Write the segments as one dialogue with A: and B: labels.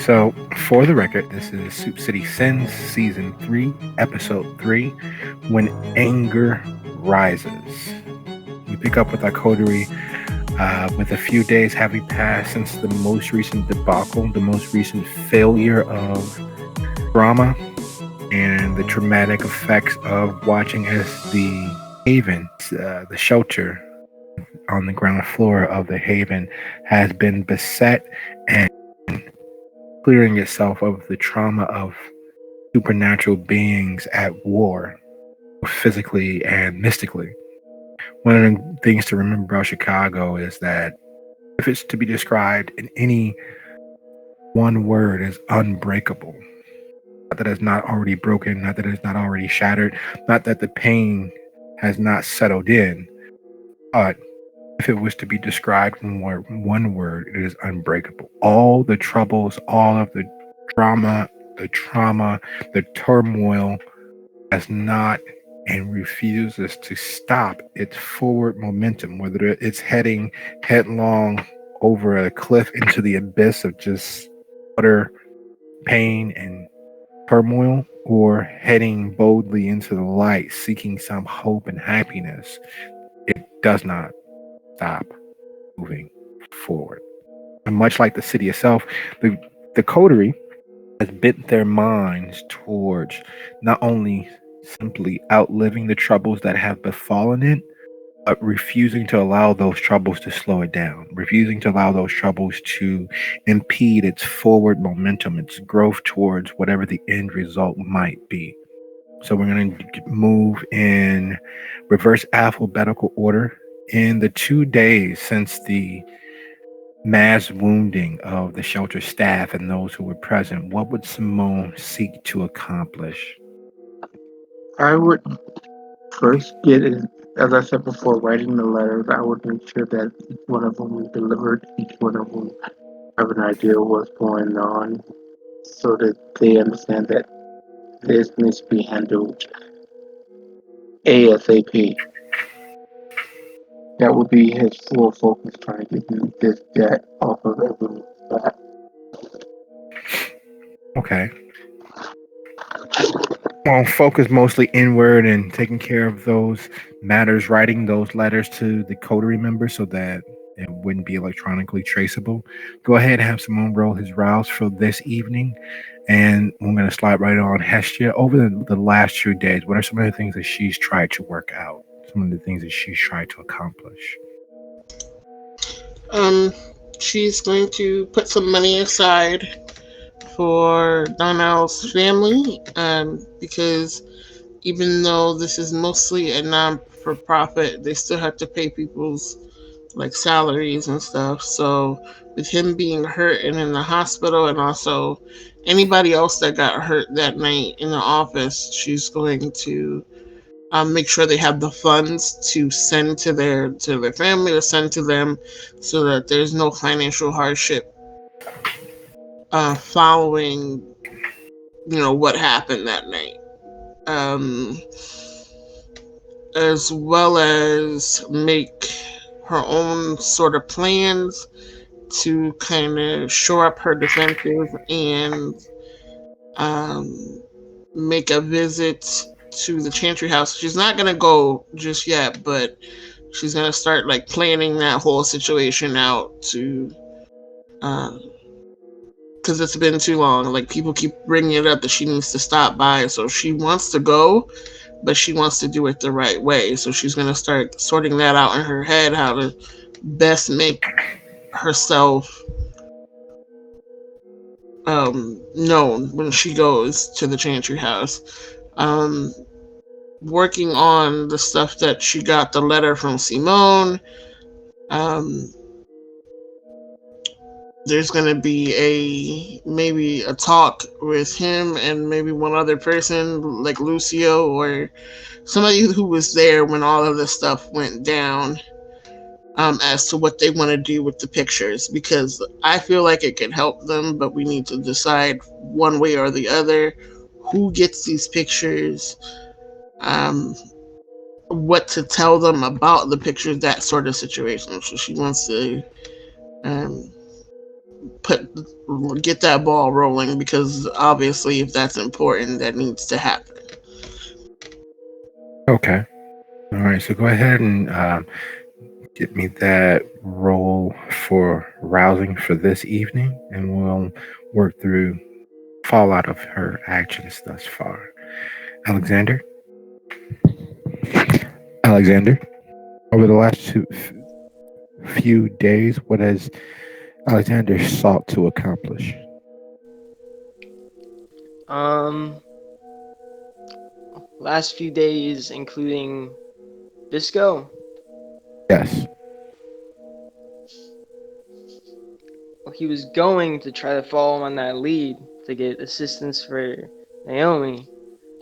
A: So, for the record, this is Soup City Sins, Season 3, Episode 3, When Anger Rises. We pick up with our coterie with a few days having passed since the most recent debacle, the most recent failure of drama, and the traumatic effects of watching as the Haven, the shelter on the ground floor of the Haven, has been beset and clearing itself of the trauma of supernatural beings at war, physically and mystically. One of the things to remember about Chicago is that if it's to be described in any one word, is unbreakable. Not that it's not already broken, not that it's not already shattered, not that the pain has not settled in, but if it was to be described in one word, it is unbreakable. All the troubles, all of the drama, the trauma, the turmoil has not and refuses to stop its forward momentum, whether it's heading headlong over a cliff into the abyss of just utter pain and turmoil, or heading boldly into the light, seeking some hope and happiness. It does not stop moving forward. And much like the city itself, the coterie has bent their minds towards not only simply outliving the troubles that have befallen it, but refusing to allow those troubles to slow it down, refusing to allow those troubles to impede its forward momentum, its growth towards whatever the end result might be. So we're going to move in reverse alphabetical order. In the 2 days since the mass wounding of the shelter staff and those who were present, what would Simone seek to accomplish?
B: I would first get in, as I said before, writing the letters. I would make sure that each one of them was delivered, each one of them have an idea of what's going on so that they understand that this needs to be handled ASAP. That would be his full focus, trying to get this debt off of everyone's back.
A: Okay. Well, focus mostly inward and taking care of those matters, writing those letters to the coterie members so that it wouldn't be electronically traceable. Go ahead and have Simone roll his rouse for this evening. And I'm going to slide right on Hestia. Over the last 2 days, what are some of the things that she's tried to work out? Some of the things that she's tried to accomplish?
C: Um, she's going to put some money aside for Donnell's family, because even though this is mostly a non-for-profit, they still have to pay people's like salaries and stuff. So with him being hurt and in the hospital, and also anybody else that got hurt that night in the office, she's going to make sure they have the funds to send to their family or send to them, so that there's no financial hardship following what happened that night. Um, as well as make her own sort of plans to kind of shore up her defenses, and um, make a visit to the Chantry House. She's not going to go just yet, but she's going to start like planning that whole situation out to, because it's been too long. Like, people keep bringing it up that she needs to stop by. So she wants to go, but she wants to do it the right way. So she's going to start sorting that out in her head, how to best make herself known when she goes to the Chantry House. Um, Working on the stuff that she got the letter from Simone. Um, there's going to be maybe a talk with him and maybe one other person like Lucio or somebody who was there when all of this stuff went down, as to what they want to do with the pictures, because I feel like it could help them, but we need to decide one way or the other who gets these pictures, um, what to tell them about the pictures, that sort of situation. So she wants to um, get that ball rolling, because obviously if that's important, that needs to happen.
A: Okay. All right. So go ahead and get me that roll for rousing for this evening, and we'll work through fallout of her actions thus far. Alexander? Alexander, over the last few days, what has Alexander sought to accomplish?
D: Last few days, including Disco.
A: Yes.
D: Well, he was going to try to follow on that lead to get assistance for Naomi,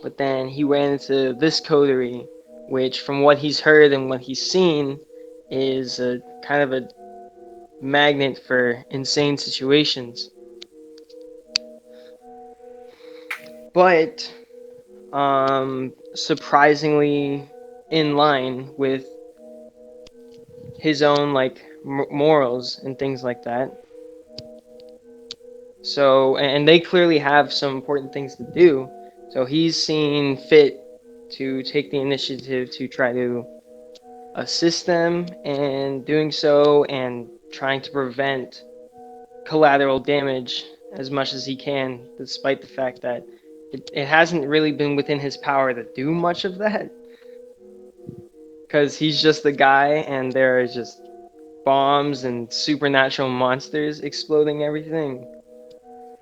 D: but then he ran into this coterie, which, from what he's heard and what he's seen, is a kind of a magnet for insane situations. But surprisingly in line with his own morals and things like that. So, and they clearly have some important things to do. So he's seen fit to take the initiative to try to assist them in doing so and trying to prevent collateral damage as much as he can, despite the fact that it hasn't really been within his power to do much of that. Because he's just the guy, and there are just bombs and supernatural monsters exploding everything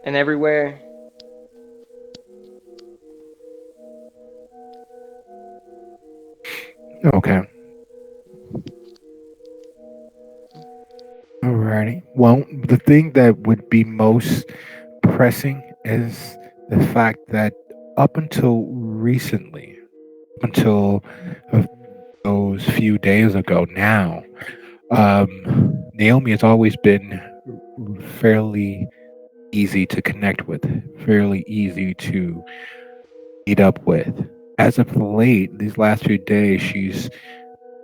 D: and everywhere.
A: Okay. Alrighty. Well, the thing that would be most pressing is the fact that up until recently, up until those few days ago now, Naomi has always been fairly easy to connect with, fairly easy to meet up with. As of late, these last few days, she's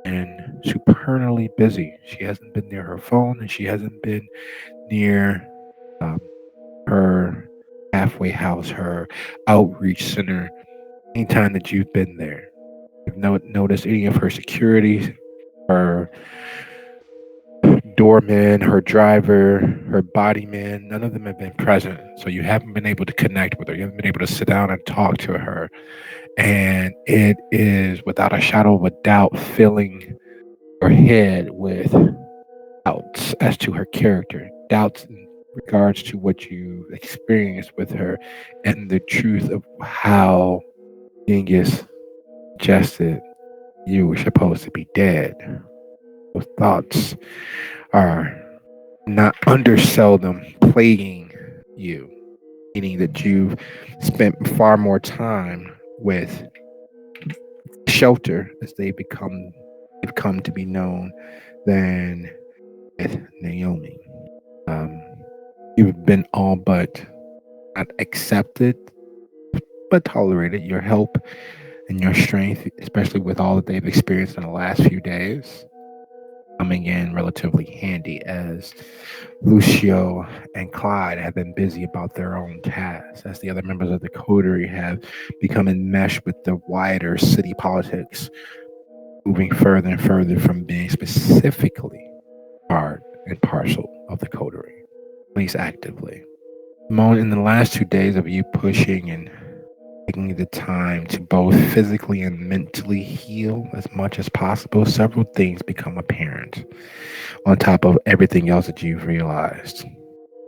A: been supernally busy. She hasn't been near her phone, and she hasn't been near um, her halfway house, her outreach center. Anytime that you've been there, you've noticed any of her security, her doorman, her driver, her body man, none of them have been present. So you haven't been able to connect with her. You haven't been able to sit down and talk to her. And it is without a shadow of a doubt filling your head with doubts as to her character, doubts in regards to what you experienced with her, and the truth of how Genghis suggested you were supposed to be dead. Those thoughts are not underseldom plaguing you, meaning that you've spent far more time with Shelter, as they've come to be known, than with Naomi. You've been all but not accepted, but tolerated. Your help and your strength, especially with all that they've experienced in the last few days, coming in relatively handy, as Lucio and Clyde have been busy about their own tasks, as the other members of the Coterie have become enmeshed with the wider city politics, moving further and further from being specifically part and parcel of the Coterie, at least actively. Simone, in the last 2 days of you pushing and taking the time to both physically and mentally heal as much as possible, several things become apparent on top of everything else that you've realized.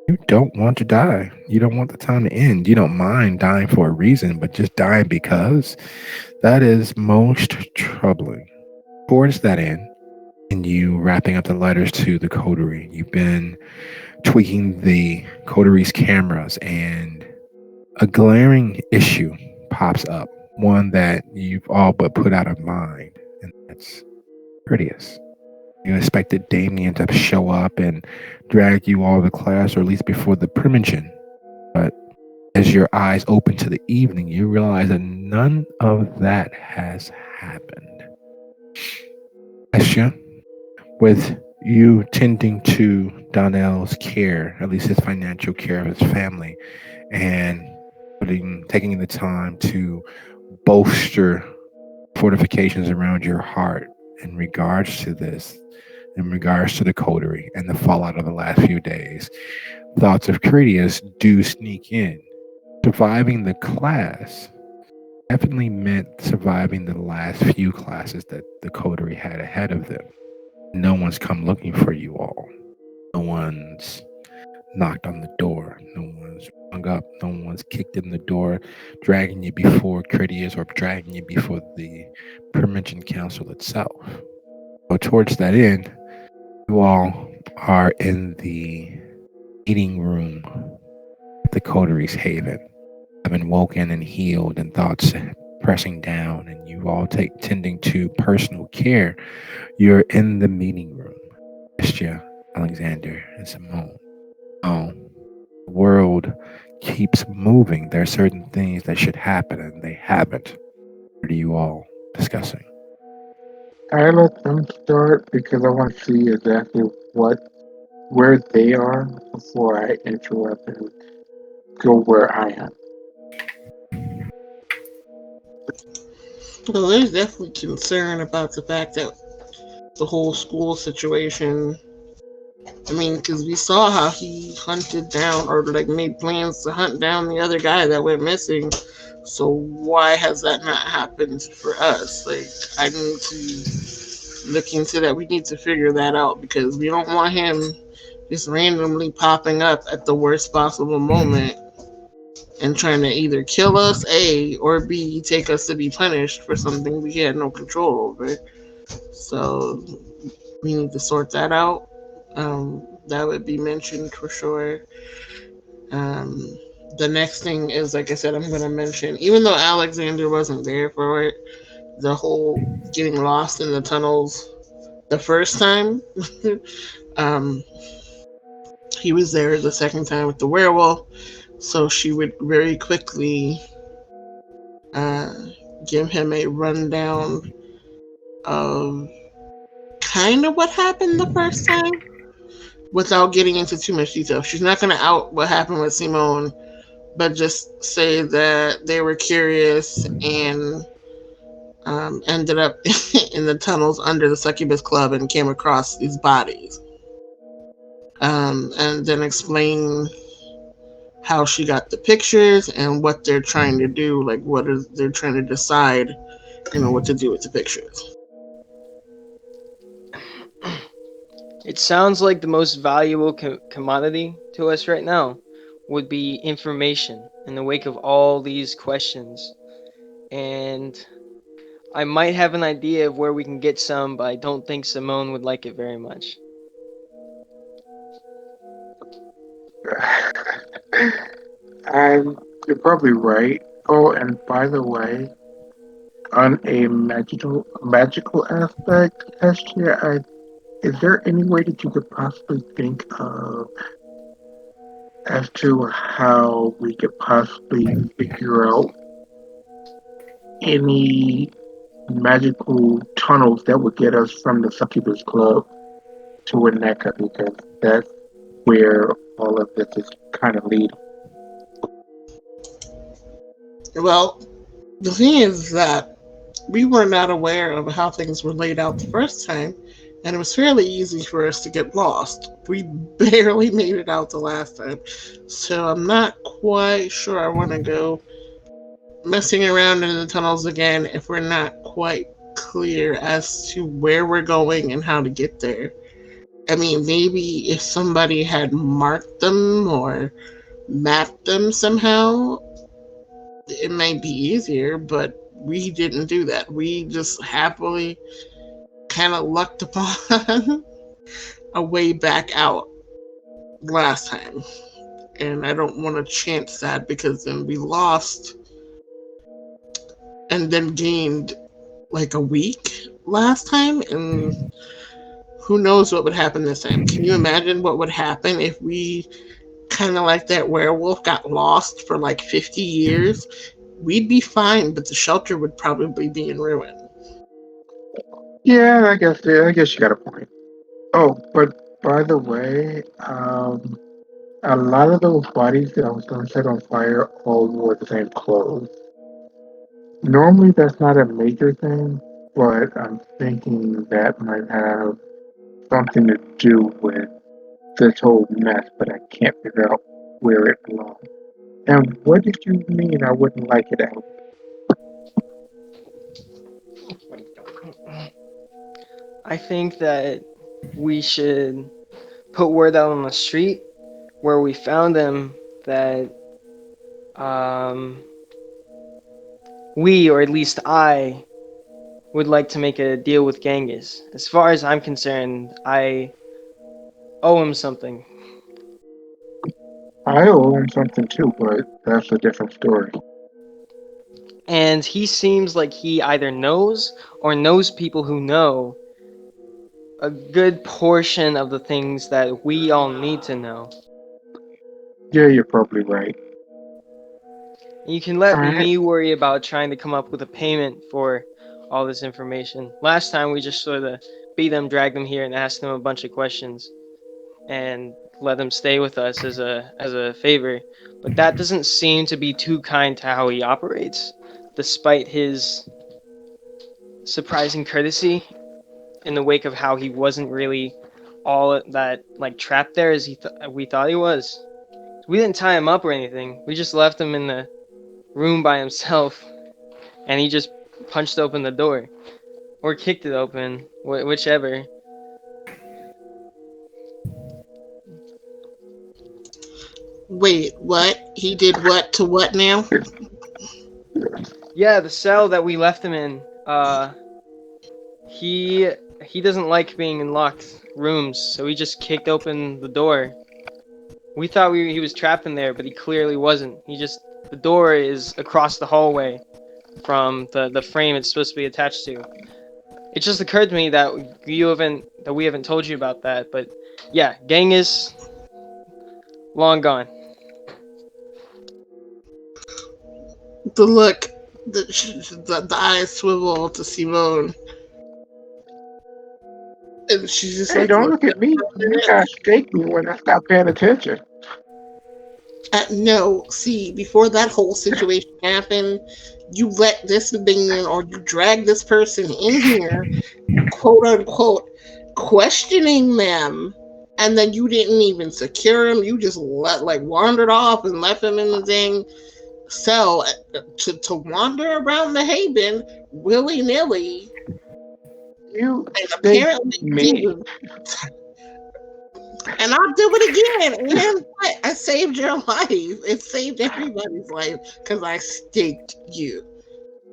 A: You don't want to die. You don't want the time to end. You don't mind dying for a reason, but just dying because that is most troubling. Towards that end, and you wrapping up the letters to the Coterie, you've been tweaking the Coterie's cameras, and a glaring issue pops up, one that you've all but put out of mind, and that's Curtius. You expected Damien to show up and drag you all to class, or at least before the primogen, but as your eyes open to the evening, you realize that none of that has happened. Estia, with You tending to Donnell's care, at least his financial care of his family, and taking the time to bolster fortifications around your heart in regards to this, in regards to the coterie and the fallout of the last few days. Thoughts of Critias do sneak in. Surviving the class definitely meant surviving the last few classes that the coterie had ahead of them. No one's come looking for you all. No one's knocked on the door. No one's rung up. No one's kicked in the door, dragging you before Critias or dragging you before the Permention Council itself. So towards that end, you all are in the meeting room at the Coterie's Haven, having woken and healed and thoughts pressing down, and you all tending to personal care. You're in the meeting room. Estia, Alexander, and Simone. The world keeps moving. There are certain things that should happen, and they haven't. What are you all discussing?
B: I let them start because I want to see exactly where they are before I interrupt and go where I am.
C: Well, there's definitely concern about the fact that the whole school situation. I mean, because we saw how he hunted down or like made plans to hunt down the other guy that went missing. So why has that not happened for us? Like, I need to look into that. We need to figure that out because we don't want him just randomly popping up at the worst possible moment and trying to either kill us, A, or B, take us to be punished for something we had no control over. So we need to sort that out. That would be mentioned for sure. Um, the next thing is, like I said, I'm going to mention, even though Alexander wasn't there for it, the whole getting lost in the tunnels the first time. um, he was there the second time with the werewolf, so she would very quickly uh, give him a rundown of kind of what happened the first time without getting into too much detail. She's not going to out what happened with Simone, but just say that they were curious and ended up in the tunnels under the Succubus Club and came across these bodies. And then explain how she got the pictures and what they're trying to do, like what is they're trying to decide, what to do with the pictures.
D: It sounds like the most valuable commodity to us right now would be information in the wake of all these questions. And I might have an idea of where we can get some, but I don't think Simone would like it very much.
B: You're probably right. Oh, and by the way, on a magical aspect, Estia, is there any way that you could possibly think of as to how we could possibly figure out any magical tunnels that would get us from the Succubus Club to Winnetka, because that's where all of this is kind of leading.
C: Well, the thing is that we were not aware of how things were laid out the first time, and it was fairly easy for us to get lost. We barely made it out the last time, so I'm not quite sure I want to go messing around in the tunnels again if we're not quite clear as to where we're going and how to get there. I mean, maybe if somebody had marked them or mapped them somehow, it might be easier, but we didn't do that. We just happily kind of lucked upon a way back out last time. And I don't want to chance that because then we lost and then gained like a week last time. And who knows what would happen this time. Can you imagine what would happen if we kind of like that werewolf got lost for like 50 years? We'd be fine, but the shelter would probably be in ruin.
B: Yeah, I guess you got a point. Oh, but by the way, a lot of those bodies that I was going to set on fire all wore the same clothes. Normally, that's not a major thing, but I'm thinking that might have something to do with this whole mess, but I can't figure out where it belongs. And what did you mean I wouldn't like it out?
D: I think that we should put word out on the street where we found them that um, we, or at least I, would like to make a deal with Genghis. As far as I'm concerned, I owe him something.
B: I owe him something too, but that's a different story.
D: And he seems like he either knows or knows people who know a good portion of the things that we all need to know.
B: Yeah, you're probably right.
D: You can let
B: Alright.
D: me worry about trying to come up with a payment for all this information. Last time we just sort of beat them, dragged them here, and asked them a bunch of questions, and let them stay with us as a favor. But that doesn't seem to be too kind to how he operates, despite his surprising courtesy in the wake of how he wasn't really all that like trapped there as we thought he was. We didn't tie him up or anything. We just left him in the room by himself, and he just punched open the door or kicked it open, whichever.
C: Wait, what? He did what to what now?
D: Yeah, the cell that we left him in. He he doesn't like being in locked rooms, so he just kicked open the door. We thought he was trapped in there, but he clearly wasn't. The door is across the hallway from the frame it's supposed to be attached to. It just occurred to me that we haven't told you about that, but yeah, Genghis long gone.
C: The look, the eyes swivel to Simone, and she's just
B: Hey,
C: like,
B: don't
C: "What
B: look at me. You guys stake me when I stop paying attention.
C: No, see, before that whole situation happened, you let this being or you drag this person in here, quote unquote, questioning them, and then you didn't even secure him. You just wandered off and left him in the dang cell to wander around the Haven willy nilly,
B: You
C: and
B: stake
C: apparently
B: me.
C: didn't. And I'll do it again. And what? I saved your life. It saved everybody's life because I staked you.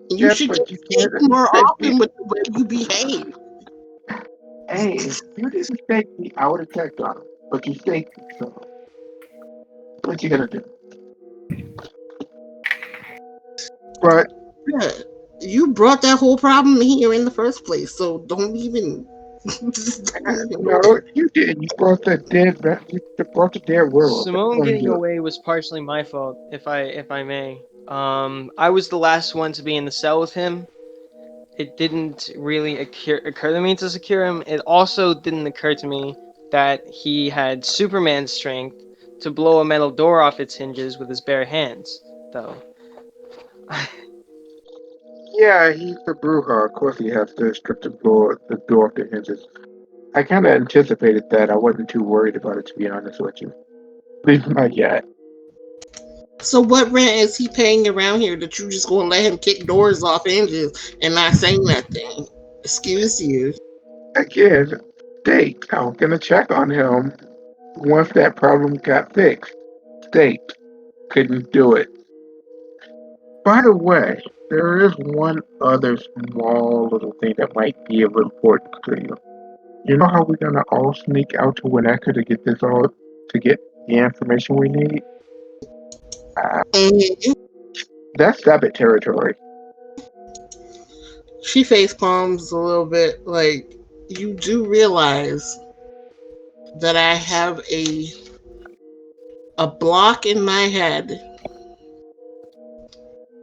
C: You
B: Yeah,
C: should
B: but
C: get
B: you
C: staked
B: can't
C: more
B: stake me.
C: often with the way you behave.
B: Hey, if you didn't stake me, I would have checked on him. But you staked me, so what you gonna do? But
C: Yeah. You brought that whole problem here in the first place, so don't even just don't even go
B: no,
C: there.
B: you did. You brought the dead world. That's
D: Simone
B: on
D: getting
B: you.
D: away was partially my fault, if I may. I was the last one to be in the cell with him. It didn't really occur to me to secure him. It also didn't occur to me that he had Superman strength to blow a metal door off its hinges with his bare hands, though.
B: Yeah, he's the Bruja. Of course, he has to strip the door off the hinges. I kind of anticipated that. I wasn't too worried about it, to be honest with you. At least not yet.
C: So what rent is he paying around here that you just gonna let him kick doors off hinges and not say nothing? Excuse you.
B: Again, State. I was gonna check on him once that problem got fixed. State couldn't do it. By the way, there is one other small little thing that might be of importance to you. You know how we're gonna all sneak out to Winnetka to get the information we need? Uh,
C: And
B: that's Sabbath territory.
C: she face palms a little bit. Like, you do realize that I have a block in my head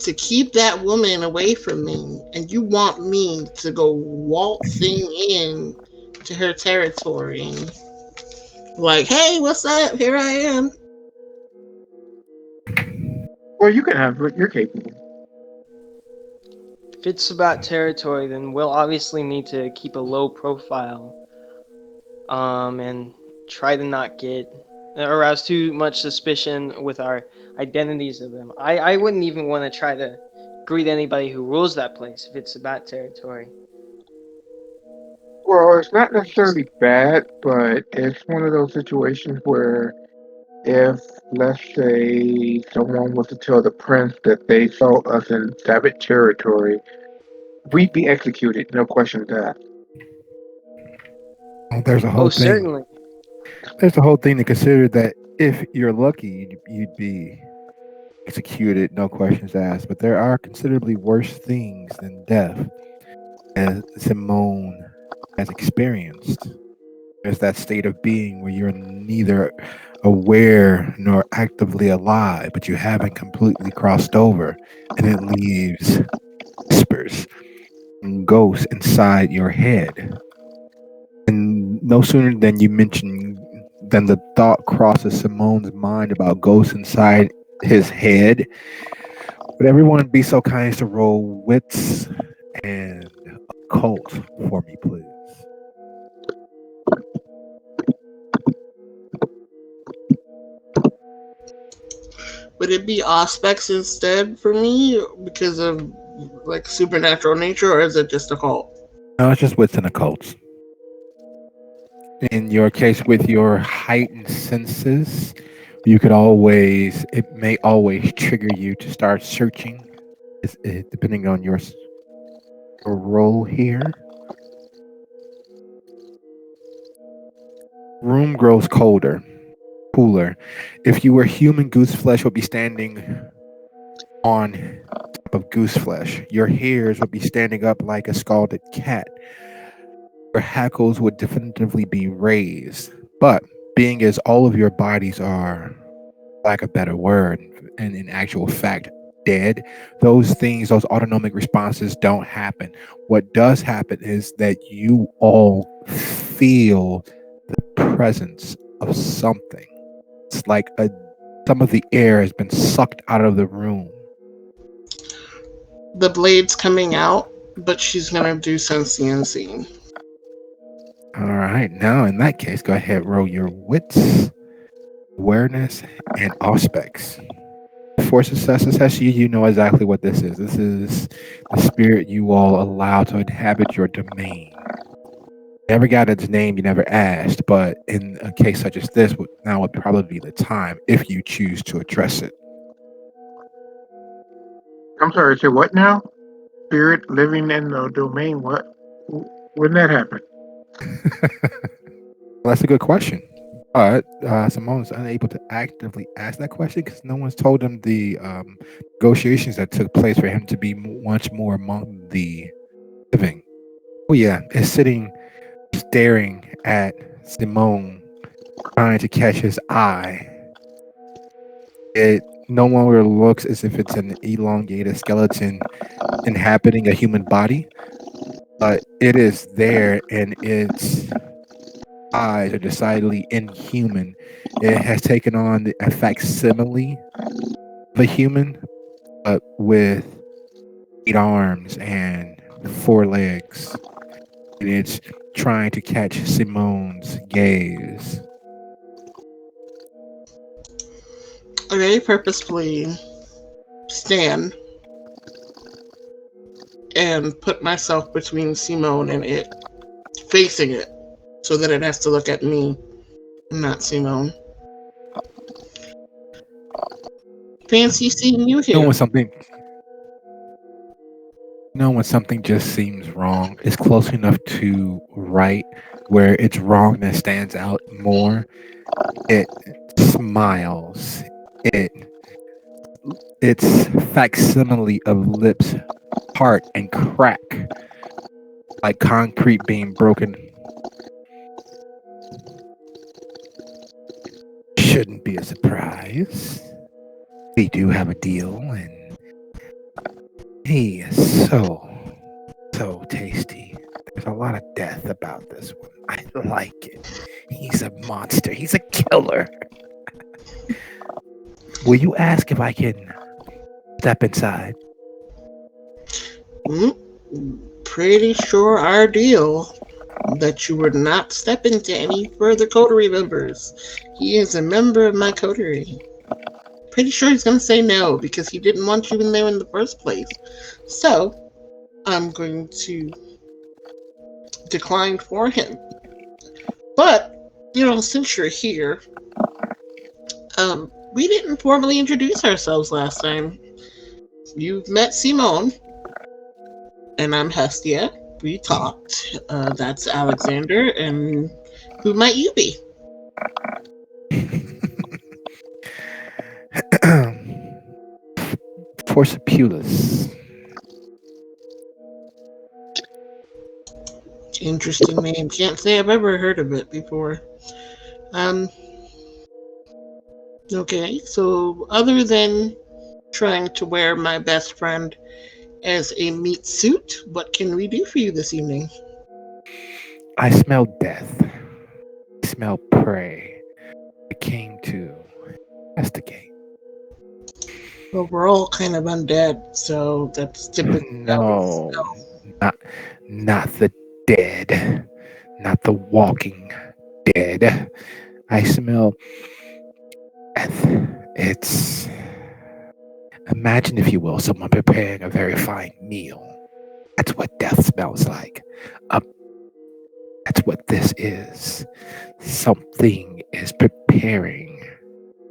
C: to keep that woman away from me, and you want me to go waltzing in to her territory. Like, hey, what's up? Here I am.
B: Well, you can have what you're capable.
D: If it's about territory, then we'll obviously need to keep a low profile, and try to not get arouse too much suspicion with our identities of them. I wouldn't even want to try to greet anybody who rules that place if it's about territory.
B: Well, it's not necessarily bad, but it's one of those situations where if, let's say, someone was to tell the prince that they saw us in savage territory, we'd be executed, no questions asked.
A: Well, there's a
D: Oh,
A: whole thing.
D: certainly.
A: There's a whole thing to consider that if you're lucky, you'd be executed, no questions asked. But there are considerably worse things than death, as Simone has experienced. There's that state of being where you're neither aware nor actively alive, but you haven't completely crossed over, and it leaves whispers and ghosts inside your head. And no sooner than you mention than the thought crosses Simone's mind about ghosts inside his head. Would everyone be so kind as to roll wits and occult for me, please?
C: Would it be aspects instead for me because of like supernatural nature, or is it just a cult?
A: No, it's just wits and occults. In your case, with your heightened senses, it may always trigger you to start searching, depending on your role here. Room grows cooler. If you were human, goose flesh would be standing on top of goose flesh. Your hairs would be standing up like a scalded cat. Your hackles would definitively be raised. But being as all of your bodies are, lack of a better word, and in actual fact, dead, those things, those autonomic responses don't happen. What does happen is that you all feel the presence of something. It's like some of the air has been sucked out of the room.
C: The blade's coming out, but she's gonna do some CNC.
A: All right, now in that case, go ahead, roll your wits, awareness, and aspects. For successes, you know exactly what this is. This is the spirit you all allow to inhabit your domain. Never got its name, you never asked, but in a case such as this, now would probably be the time if you choose to address it.
B: I'm sorry, say what now? Spirit living in the domain, what? When that happen?
A: Well, that's a good question. But Simone's unable to actively ask that question because no one's told him the negotiations that took place for him to be much more among the living. Oh yeah, it's sitting staring at Simone, trying to catch his eye. It no longer looks as if it's an elongated skeleton inhabiting a human body, but it is there, and its eyes are decidedly inhuman. It has taken on a facsimile of a human, but with 8 arms and 4 legs. And it's trying to catch Simone's gaze.
C: I purposefully stand and put myself between Simone and it, facing it, so that it has to look at me, not Simone. Fancy seeing you
A: You
C: here.
A: know when something just seems wrong, it's close enough to right where its wrongness stands out more. It smiles. Its facsimile of lips part and crack like concrete being broken. Shouldn't be a surprise. We do have a deal, and he is so tasty. There's a lot of death about this one. I like it. He's a monster. He's a killer. Will you ask if I can step inside?
C: Pretty sure our deal that you would not step into any further coterie members. He is a member of my coterie. Pretty sure he's going to say no because he didn't want you in there in the first place. So, I'm going to decline for him. But, since you're here, we didn't formally introduce ourselves last time. You've met Simone, and I'm Hestia. We talked. That's Alexander, and who might you be?
A: Forcipulus.
C: Interesting name. Can't say I've ever heard of it before. Okay, so other than trying to wear my best friend as a meat suit, what can we do for you this evening?
A: I smell death. I smell prey. I came to investigate.
C: Well, we're all kind of undead, so that's typically
A: No, not the dead, not the walking dead. I smell death. It's imagine, if you will, someone preparing a very fine meal. That's what death smells like. That's what this is. Something is preparing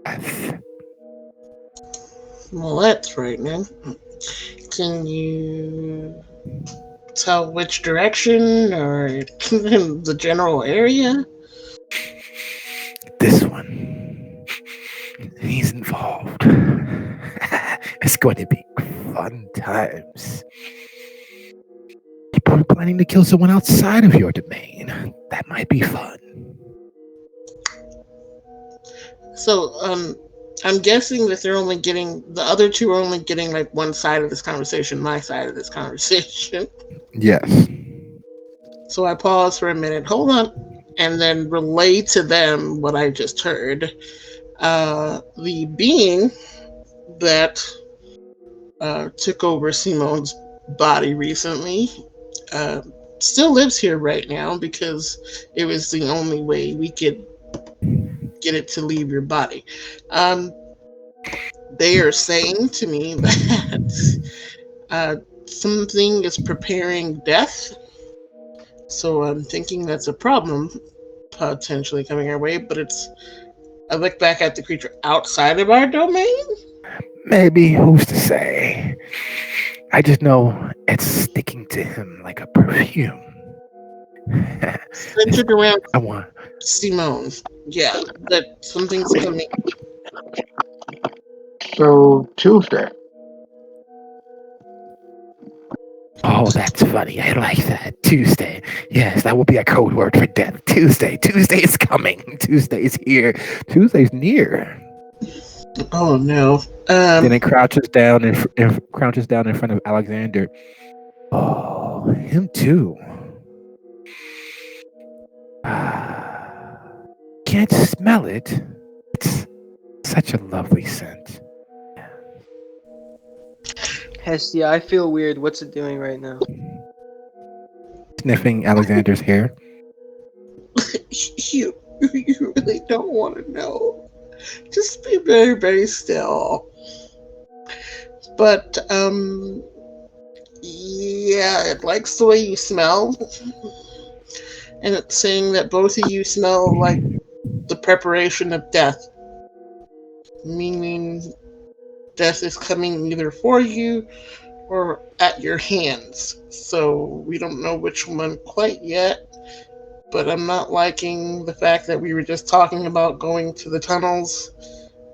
A: death.
C: Well, that's right, man. Can you tell which direction or the general area?
A: This one, he's involved. It's going to be fun times. People are planning to kill someone outside of your domain. That might be fun.
C: So, I'm guessing that the other two are only getting like one side of this conversation, my side of this conversation.
A: Yes.
C: So I pause for a minute, hold on, and then relay to them what I just heard. The being that took over Simone's body recently still lives here right now because it was the only way we could get it to leave your body. They are saying to me that something is preparing death. So I'm thinking that's a problem potentially coming our way, but I look back at the creature outside of our domain.
A: Maybe, who's to say? I just know it's sticking to him like a perfume.
C: Centered around
A: I want.
C: Simone. Yeah, that something's coming.
B: So Tuesday.
A: Oh, that's funny. I like that. Tuesday. Yes, that will be a code word for death. Tuesday. Tuesday is coming. Tuesday is here. Tuesday's near.
C: Oh no.
A: Then it crouches down in front of Alexander. Oh, him too. Can't smell it. It's such a lovely scent.
D: Hestia, I feel weird. What's it doing right now?
A: Sniffing Alexander's hair.
C: you really don't want to know. Just be very, very still. But yeah, it likes the way you smell. And it's saying that both of you smell like the preparation of death. Meaning death is coming either for you or at your hands. So we don't know which one quite yet. But I'm not liking the fact that we were just talking about going to the tunnels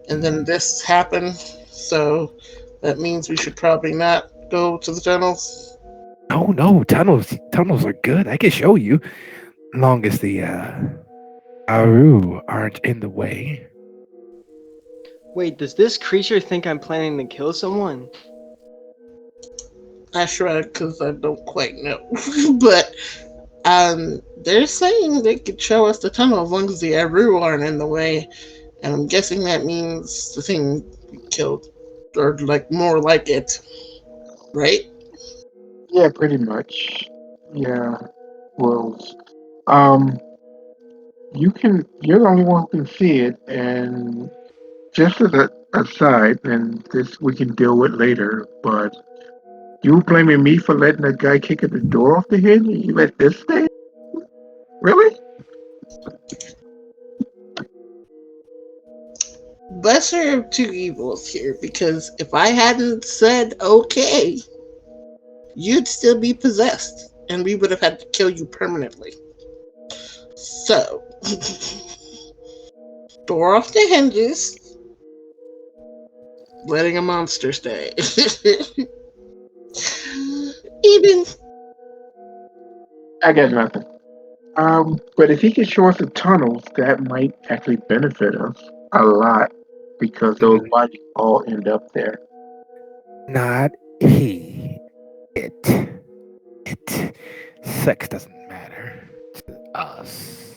C: and then this happened. So that means we should probably not go to the tunnels.
A: No, tunnels are good. I can show you. Long as the Aru aren't in the way.
D: Wait, does this creature think I'm planning to kill someone?
C: I shrug because I don't quite know. But They're saying they could show us the tunnel as long as the Aru aren't in the way, and I'm guessing that means the thing we killed, or like more like it, right?
B: Yeah, pretty much. Yeah. Well, um, you're the only one who can see it, and just as a aside, and this we can deal with later, but you blaming me for letting the guy kick at the door off the head? You let this stay? Really?
C: Lesser of two evils here, because if I hadn't said okay, you'd still be possessed, and we would have had to kill you permanently. So, door off the hinges, letting a monster stay. Even
B: I got nothing. But if he can show us the tunnels, that might actually benefit us a lot because those
A: Really?
B: bodies all end up there.
A: Not he. It. It. Sex doesn't matter to us.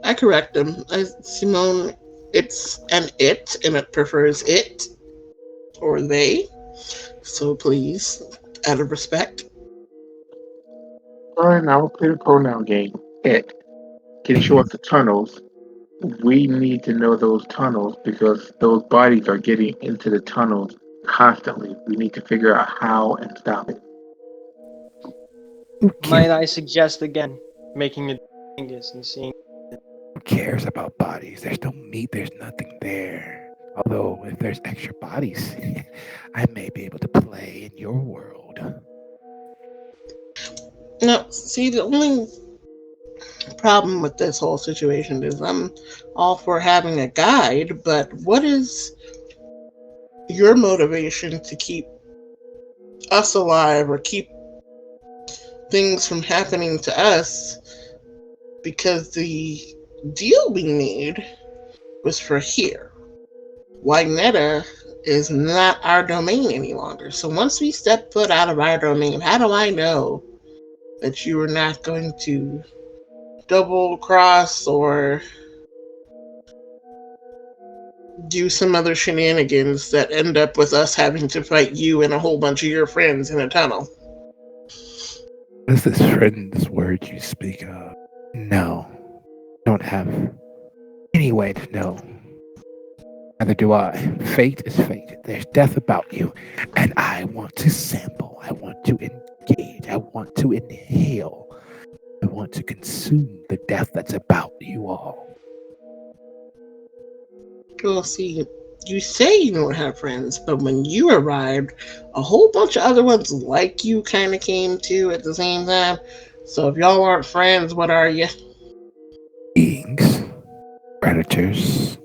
C: I correct him. Simone, it's an it, and it prefers it or they. So please, out of respect.
B: All right, now we'll play the pronoun game. It can show us the tunnels. We need to know those tunnels because those bodies are getting into the tunnels constantly. We need to figure out how and stop it.
A: Who
D: Might
A: cares,
D: I suggest again making a dingus and seeing?
A: who cares about bodies? There's no meat, there's nothing there. Although, if there's extra bodies, I may be able to play in your world.
C: No, see, the only problem with this whole situation is I'm all for having a guide, but what is your motivation to keep us alive or keep things from happening to us? Because the deal we made was for here. Wagneta is not our domain any longer. So once we step foot out of our domain, how do I know that you are not going to double cross or do some other shenanigans that end up with us having to fight you and a whole bunch of your friends in a tunnel?
A: What is this friend's word you speak of? No, don't have any way to know. Neither do I. Fate is fate. There's death about you. And I want to sample. I want to engage. I want to inhale. I want to consume the death that's about you all.
C: Well, see, you say you don't have friends, but when you arrived, a whole bunch of other ones like you kind of came to at the same time. So if y'all aren't friends, what are you?
A: Beings, predators,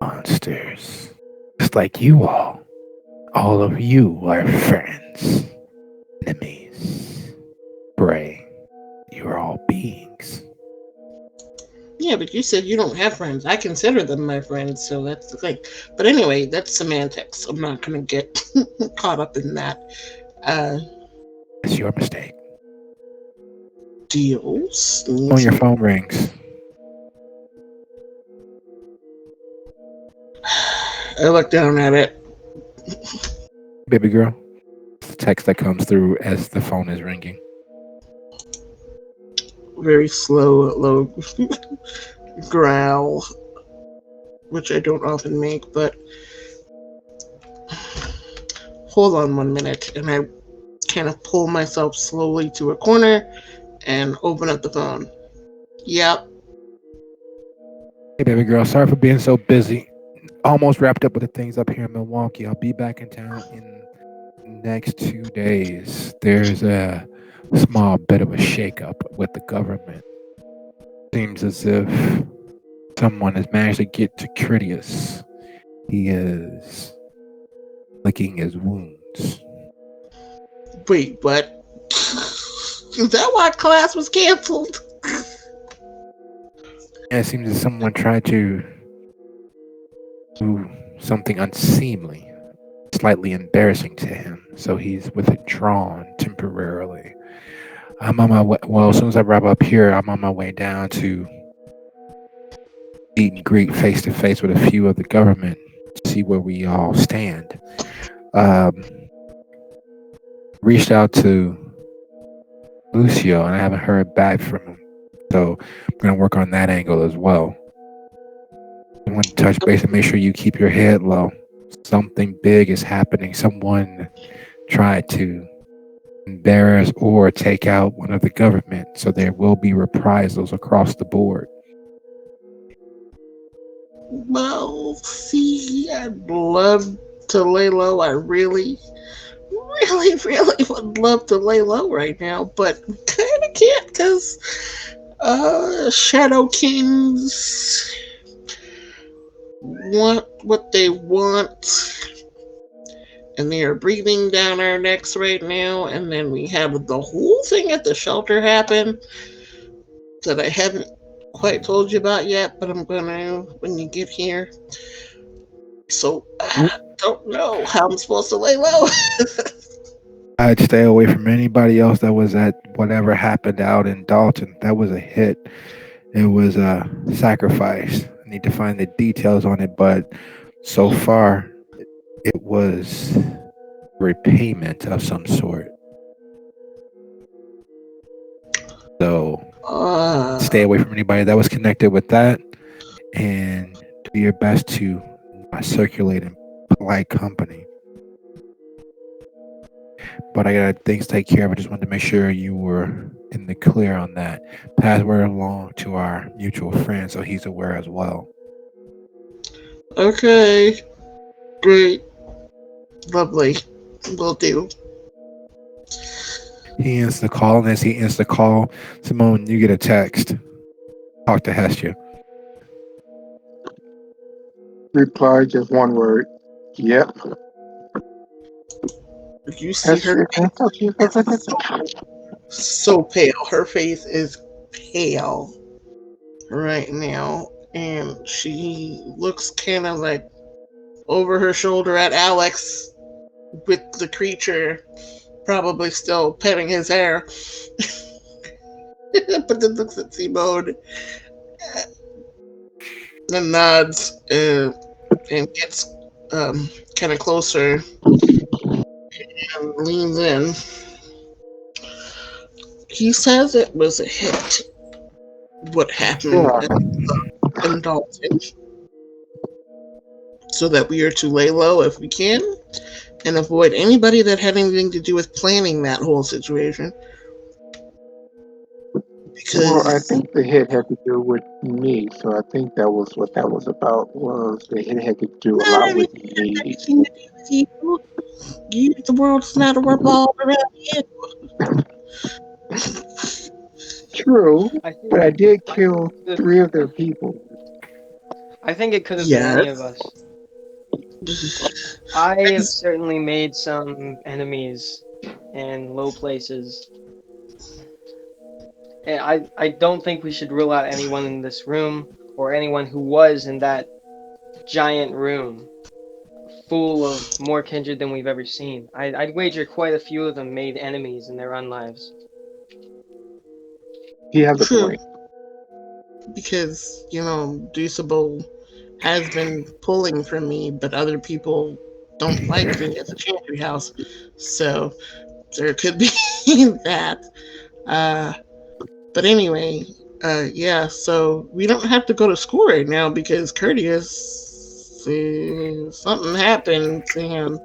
A: monsters. Just like you all. All of you are friends, enemies, prey. You're all beings.
C: Yeah, but you said you don't have friends. I consider them my friends, so that's the thing. But anyway, that's semantics. I'm not going to get caught up in that. Uh,
A: It's your mistake.
C: Deals
A: Oh,
C: needs.
A: your phone rings.
C: I look down at it.
A: Baby girl. It's the text that comes through as the phone is ringing.
C: Very slow, low growl, which I don't often make, but hold on 1 minute, and I kind of pull myself slowly to a corner and open up the phone. Yep.
A: Hey, baby girl. Sorry for being so busy. Almost wrapped up with the things up here in Milwaukee. I'll be back in town in the next 2 days. There's a small bit of a shakeup with the government. Seems as if someone has managed to get to Critias. He is licking his wounds.
C: Wait, what? Is that why class was canceled?
A: And it seems as someone tried to do something unseemly, slightly embarrassing to him. So he's withdrawn temporarily. I'm on my way. Well, as soon as I wrap up here, I'm on my way down to meet and greet face to face with a few of the government to see where we all stand. Um, reached out to Lucio and I haven't heard back from him. So I'm going to work on that angle as well. I want to touch base and make sure you keep your head low. Something big is happening. Someone tried to embarrass or take out one of the government. So there will be reprisals across the board.
C: Well, see, I'd love to lay low. I really, really, really would love to lay low right now, but we kind of can't because Shadow Kings want what they want, and they are breathing down our necks right now. And then we have the whole thing at the shelter happen that I haven't quite told you about yet, but I'm gonna when you get here. So I don't know how I'm supposed to lay low.
A: I'd stay away from anybody else that was at whatever happened out in Dalton. That was a hit. It was a sacrifice. I need to find the details on it, but so far it was repayment of some sort. So stay away from anybody that was connected with that and do your best to not circulate in polite company. But I got things to take care of. I just wanted to make sure you were in the clear on that. Pass word along to our mutual friend so he's aware as well.
C: Okay. Great. Lovely. Will do.
A: He ends the call, and as he ends the call, Simone, you get a text. Talk to Hestia.
B: Reply just one word. Yep.
C: You see her so pale. Her face is pale right now, and she looks kind of like over her shoulder at Alex with the creature probably still petting his hair. But then looks at Simone and nods and gets kind of closer and leans in. He says it was a hit. What happened in Dalton, so that we are to lay low if we can and avoid anybody that had anything to do with planning that whole situation. Because
B: I think the hit had to do with me, so I think that was what that was about. Was the hit had to do a lot with me?
C: Everything to do with you. The world's not revolved around you.
B: True, but I did kill 3 of their people.
D: I think it could have been any of us. I have certainly made some enemies in low places. And I don't think we should rule out anyone in this room or anyone who was in that giant room full of more kindred than we've ever seen. I'd wager quite a few of them made enemies in their own lives.
B: You have the point.
C: Because, Deuceable has been pulling from me, but other people don't like me at the Chantry House. So there could be that. But anyway, yeah, so we don't have to go to school right now because Courteous, something happened to him,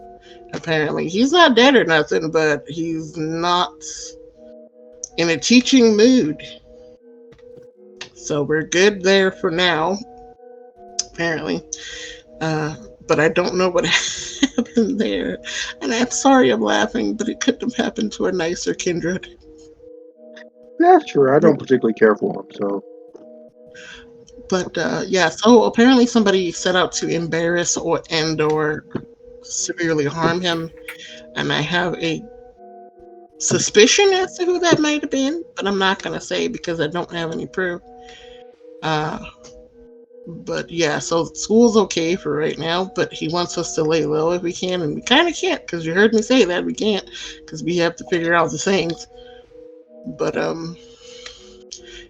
C: apparently. He's not dead or nothing, but he's not in a teaching mood. So we're good there for now, apparently. But I don't know what happened there. And I'm sorry I'm laughing, but it couldn't have happened to a nicer kindred.
B: That's true. I don't particularly care for him, so.
C: But yeah, so apparently somebody set out to embarrass or severely harm him, and I have a suspicion as to who that might have been, but I'm not going to say because I don't have any proof. But yeah, so school's okay for right now, but he wants us to lay low if we can, and we kind of can't because you heard me say that we can't because we have to figure out the things. But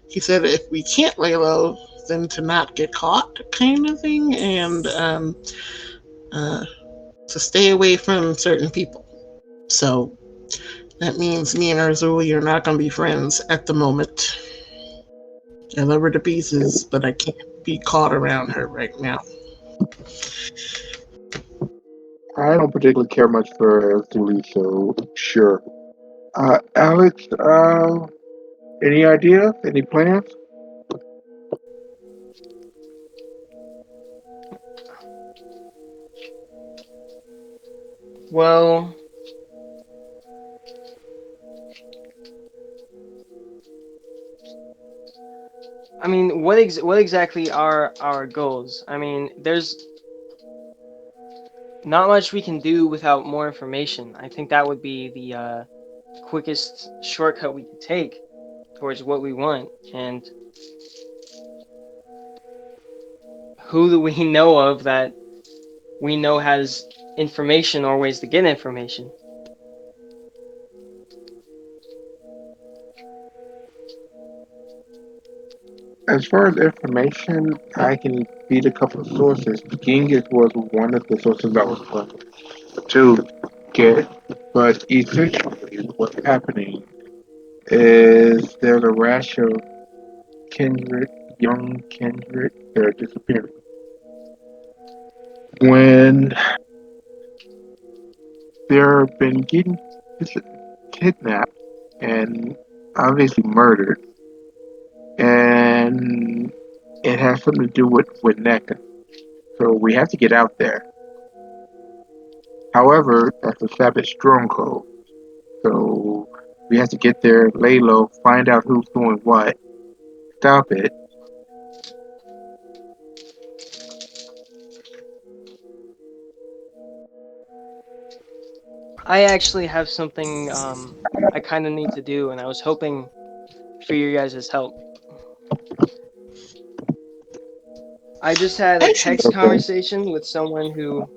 C: he said if we can't lay low, then to not get caught, kind of thing, and uh, to stay away from certain people. So that means me and Arzuli are not going to be friends at the moment. I love her to pieces, but I can't be caught around her right now.
B: I don't particularly care much for Thule, so sure. Alex, any ideas? Any plans?
D: Well, I mean, what exactly are our goals? I mean, there's not much we can do without more information. I think that would be the quickest shortcut we could take towards what we want. And who do we know of that we know has information or ways to get information?
B: As far as information, I can feed a couple of sources. Genghis was one of the sources I was going to get, but essentially what's happening is there's a rash of kindred, young kindred, that are disappearing. When they're been getting kidnapped and obviously murdered, and it has something to do with NECA. So we have to get out there. However, that's a Sabbath stronghold. So we have to get there, lay low, find out who's doing what, stop it.
D: I actually have something I kind of need to do, and I was hoping for your guys' help. I just had a
C: I should.
D: text
B: Okay.
D: conversation with someone who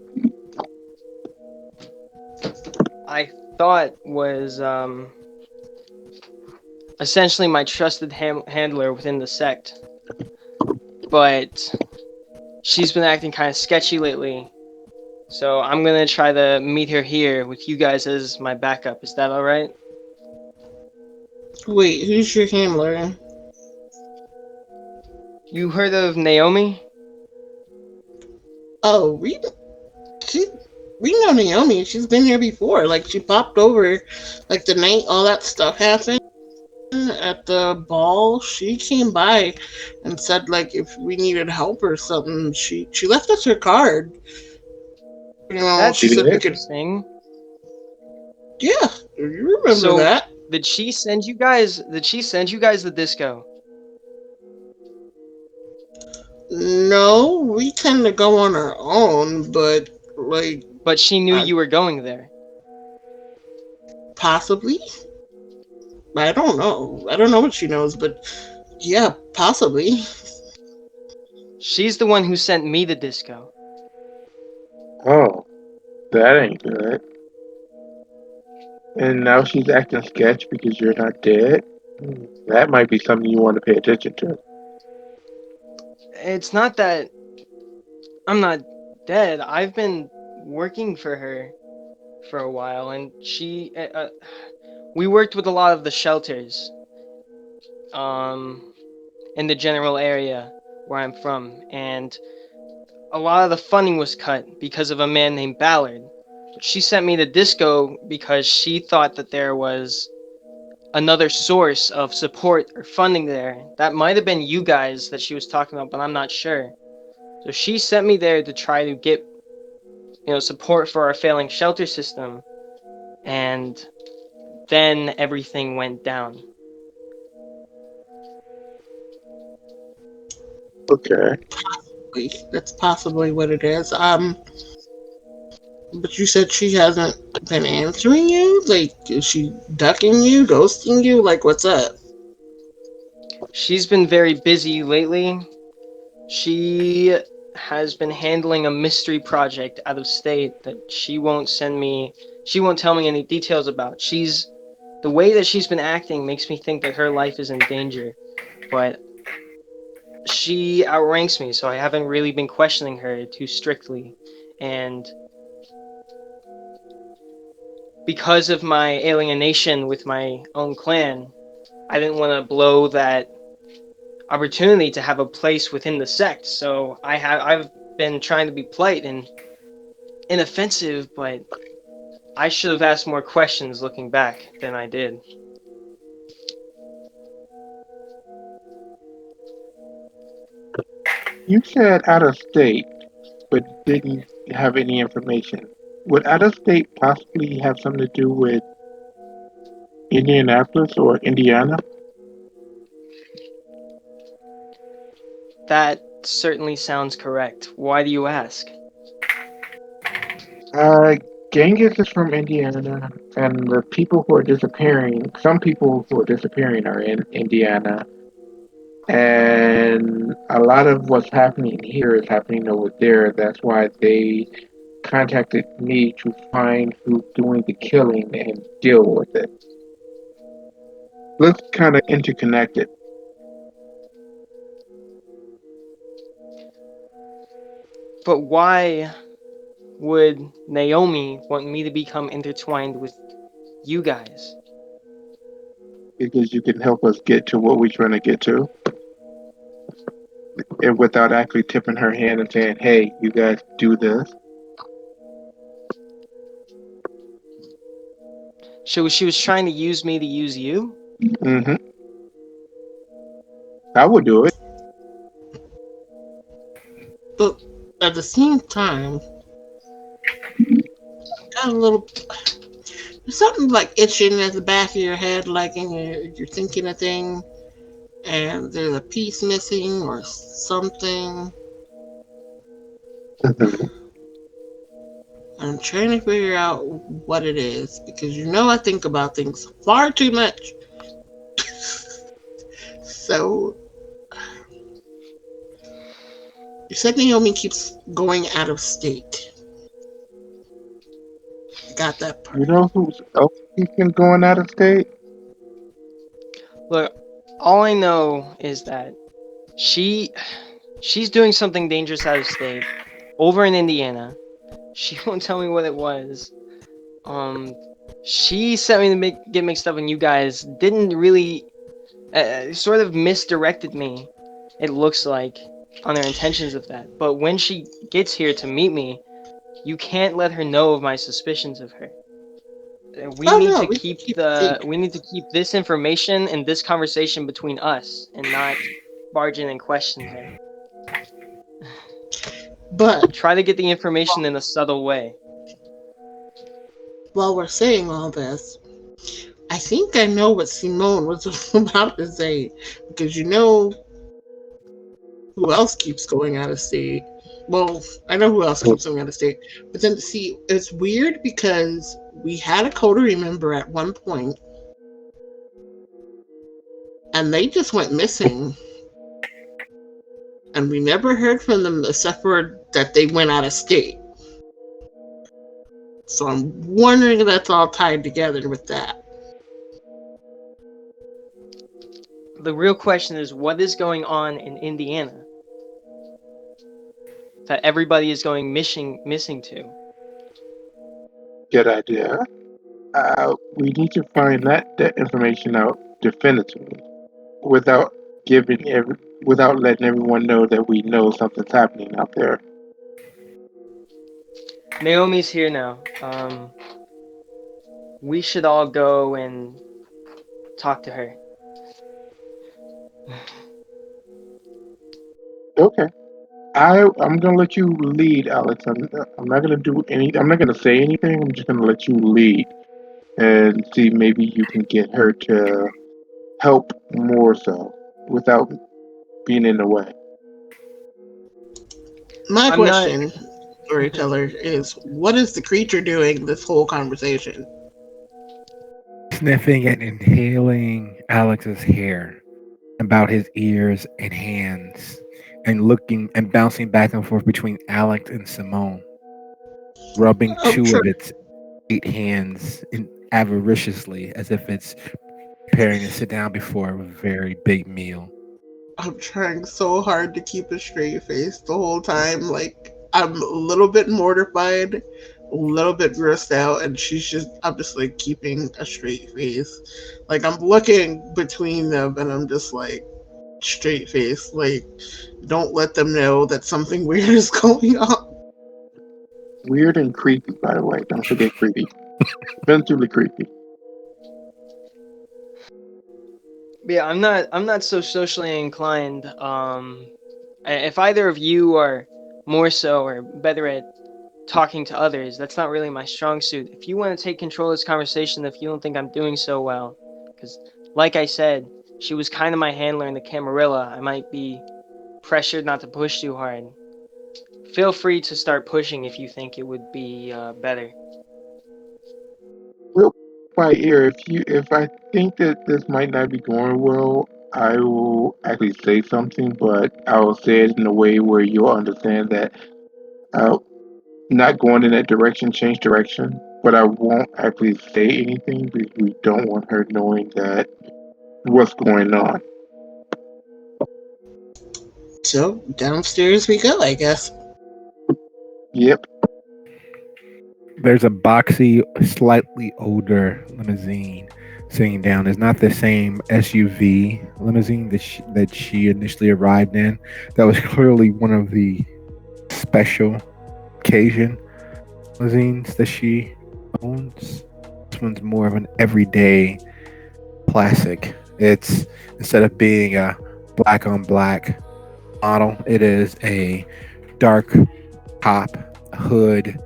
D: I thought was essentially my trusted handler within the sect, but she's been acting kind of sketchy lately. So I'm gonna try to meet her here with you guys as my backup. Is that all right?
C: Wait, who's your handler?
D: You heard of Naomi?
C: Oh, she, we know Naomi. She's been here before. Like she popped over, like the night all that stuff happened at the ball. She came by and said like if we needed help or something. She left us her card. You know,
D: That's
C: she
B: She
C: said we
B: did?
C: could.
D: interesting.
C: Yeah, you remember
D: So
C: that?
D: did she send you guys? Did she send you guys the disco?
C: No, we tend to go on our own, but like
D: But she knew
C: I,
D: you were going there.
C: possibly. I don't know. I don't know what she knows, but yeah, possibly.
D: She's the one who sent me the disco.
B: Oh, that ain't good. And now she's acting sketch because you're not dead? That might be something you want to pay attention to.
D: It's not that I'm not dead. I've been working for her for a while, and we worked with a lot of the shelters, um, in the general area where I'm from, and a lot of the funding was cut because of a man named Ballard. She sent me the disco because she thought that there was another source of support or funding there. That might have been you guys that she was talking about, but I'm not sure. So she sent me there to try to get, support for our failing shelter system, and then everything went down.
B: Okay.
C: That's possibly what it is. But you said she hasn't been answering you? Like, is she ducking you, ghosting you? Like, what's up?
D: She's been very busy lately. She has been handling a mystery project out of state that she won't tell me any details about. She's The way that she's been acting makes me think that her life is in danger, but she outranks me, so I haven't really been questioning her too strictly. And because of my alienation with my own clan, I didn't want to blow that opportunity to have a place within the sect. So I've been trying to be polite and inoffensive, but I should have asked more questions looking back than I did.
B: You said out of state, but didn't have any information. Would out of state possibly have something to do with Indianapolis or Indiana?
D: That certainly sounds correct. Why do you ask?
B: Uh, Genghis is from Indiana, and the people who are disappearing, some people who are disappearing are in Indiana, and a lot of what's happening here is happening over there. That's why they contacted me to find who's doing the killing and deal with it. Let's kind of interconnected.
D: But why would Naomi want me to become intertwined with you guys?
B: Because you can help us get to what we're trying to get to, and without actually tipping her hand and saying, "Hey, you guys do this."
D: So she was trying to use me to use you?
B: Mm-hmm. I would do it.
C: But at the same time, got a little there's something like itching at the back of your head, like you're thinking a thing, and there's a piece missing or something.
B: Mhm.
C: I'm trying to figure out what it is because I think about things far too much. So you said Naomi keeps going out of state. Got that
B: You
C: part.
B: know who's else been going out of state?
D: Look, all I know is that she's doing something dangerous out of state over in Indiana. She won't tell me what it was. Um, she sent me to get mixed up, and you guys didn't really sort of misdirected me. It looks like on her intentions of that. But when she gets here to meet me, you can't let her know of my suspicions of her.
C: Oh no, we can keep it secret.
D: We need to keep this information and this conversation between us and not barge in and question her.
C: But
D: Try to get the information in a subtle way.
C: while we're saying all this, I think I know what Simone was about to say because who else keeps going out of state. Well, I know who else keeps going out of state, but then see, it's weird because we had a Coterie member at one point, and they just went missing, and we never heard from them except for that they went out of state. So I'm wondering if that's all tied together with that.
D: The real question is, what is going on in Indiana that everybody is going missing to?
B: Good idea. We need to find that information out definitively without without letting everyone know that we know something's happening out there.
D: Naomi's here now. We should all go and talk to her.
B: Okay. I'm gonna let you lead, Alex. I'm not gonna do any. I'm not gonna say anything. I'm just gonna let you lead and see maybe you can get her to help more so without being in the way.
C: My
D: I'm not.
C: question, storyteller, is what is the creature doing this whole conversation?
A: Sniffing and inhaling Alex's hair about his ears and hands, and looking and bouncing back and forth between Alex and Simone, rubbing
C: Oh,
A: two
C: sure.
A: of its 8 hands in avariciously, as if it's preparing to sit down before a very big meal.
C: I'm trying so hard to keep a straight face the whole time. Like, I'm a little bit mortified, a little bit grossed out, and I'm just like keeping a straight face. Like, I'm looking between them and I'm just like, straight face. Like, don't let them know that something weird is going on.
B: Weird and creepy, by the way. Don't forget creepy. Eventually creepy.
D: Yeah, I'm not so socially inclined. If either of you are more so or better at talking to others, that's not really my strong suit. If you want to take control of this conversation, if you don't think I'm doing so well, because like I said, she was kind of my handler in the Camarilla. I might be pressured not to push too hard. Feel free to start pushing if you think it would be better.
B: Real quiet ear. If I think that this might not be going well, I will actually say something, but I will say it in a way where you'll understand that not going in that direction, change direction. But I won't actually say anything because we don't want her knowing that what's going on.
C: So, downstairs we go, I guess.
B: Yep.
A: There's a boxy, slightly older limousine sitting down. It's not the same SUV limousine that she initially arrived in. That was clearly one of the special occasion limousines that she owns. This one's more of an everyday classic. It's instead of being a black on black model, it is a dark top, hood,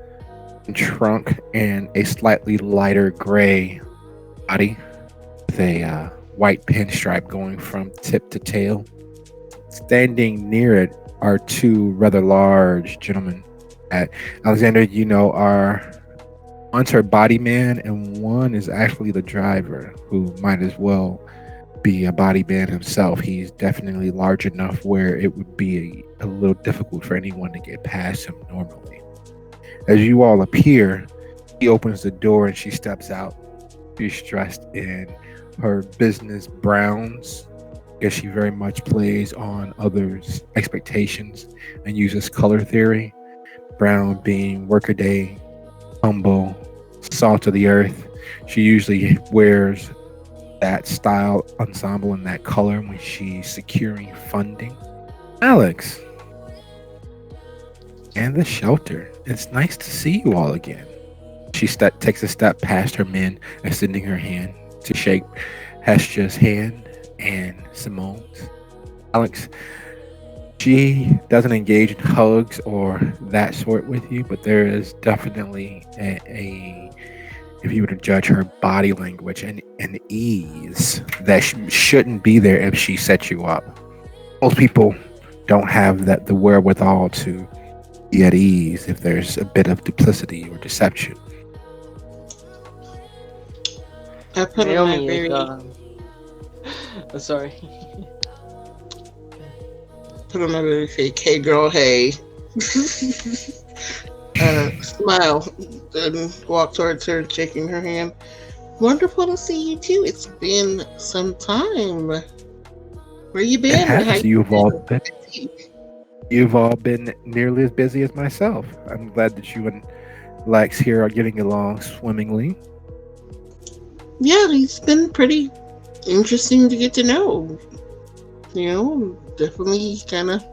A: trunk, and a slightly lighter gray body with a white pinstripe going from tip to tail. Standing near it are two rather large gentlemen that Alexander, are one's her body man, and one is actually the driver, who might as well be a body man himself. He's definitely large enough where it would be a little difficult for anyone to get past him normally. As you all appear, he opens the door and she steps out. She's dressed in her business browns. I guess she very much plays on others' expectations and uses color theory. Brown being workaday, humble, salt of the earth. She usually wears that style ensemble and that color when she's securing funding. Alex, and the shelter. It's nice to see you all again. She takes a step past her men, extending her hand to shake Hestia's hand and Simone's. Alex, she doesn't engage in hugs or that sort with you, but there is definitely a if you were to judge her body language and an ease that shouldn't be there if she set you up. Most people don't have the wherewithal to be at ease if there's a bit of duplicity or deception.
C: I put on my
D: Naomi
C: very,
D: sorry.
C: put on my very fake, hey girl, hey. Smile and walk towards her, shaking her hand. Wonderful to see you too. It's been some time. Where you been?
A: It
C: How
A: has.
C: you
A: You've all been nearly as busy as myself. I'm glad that you and Lex here are getting along swimmingly.
C: Yeah, it's been pretty interesting to get to know. Definitely kind of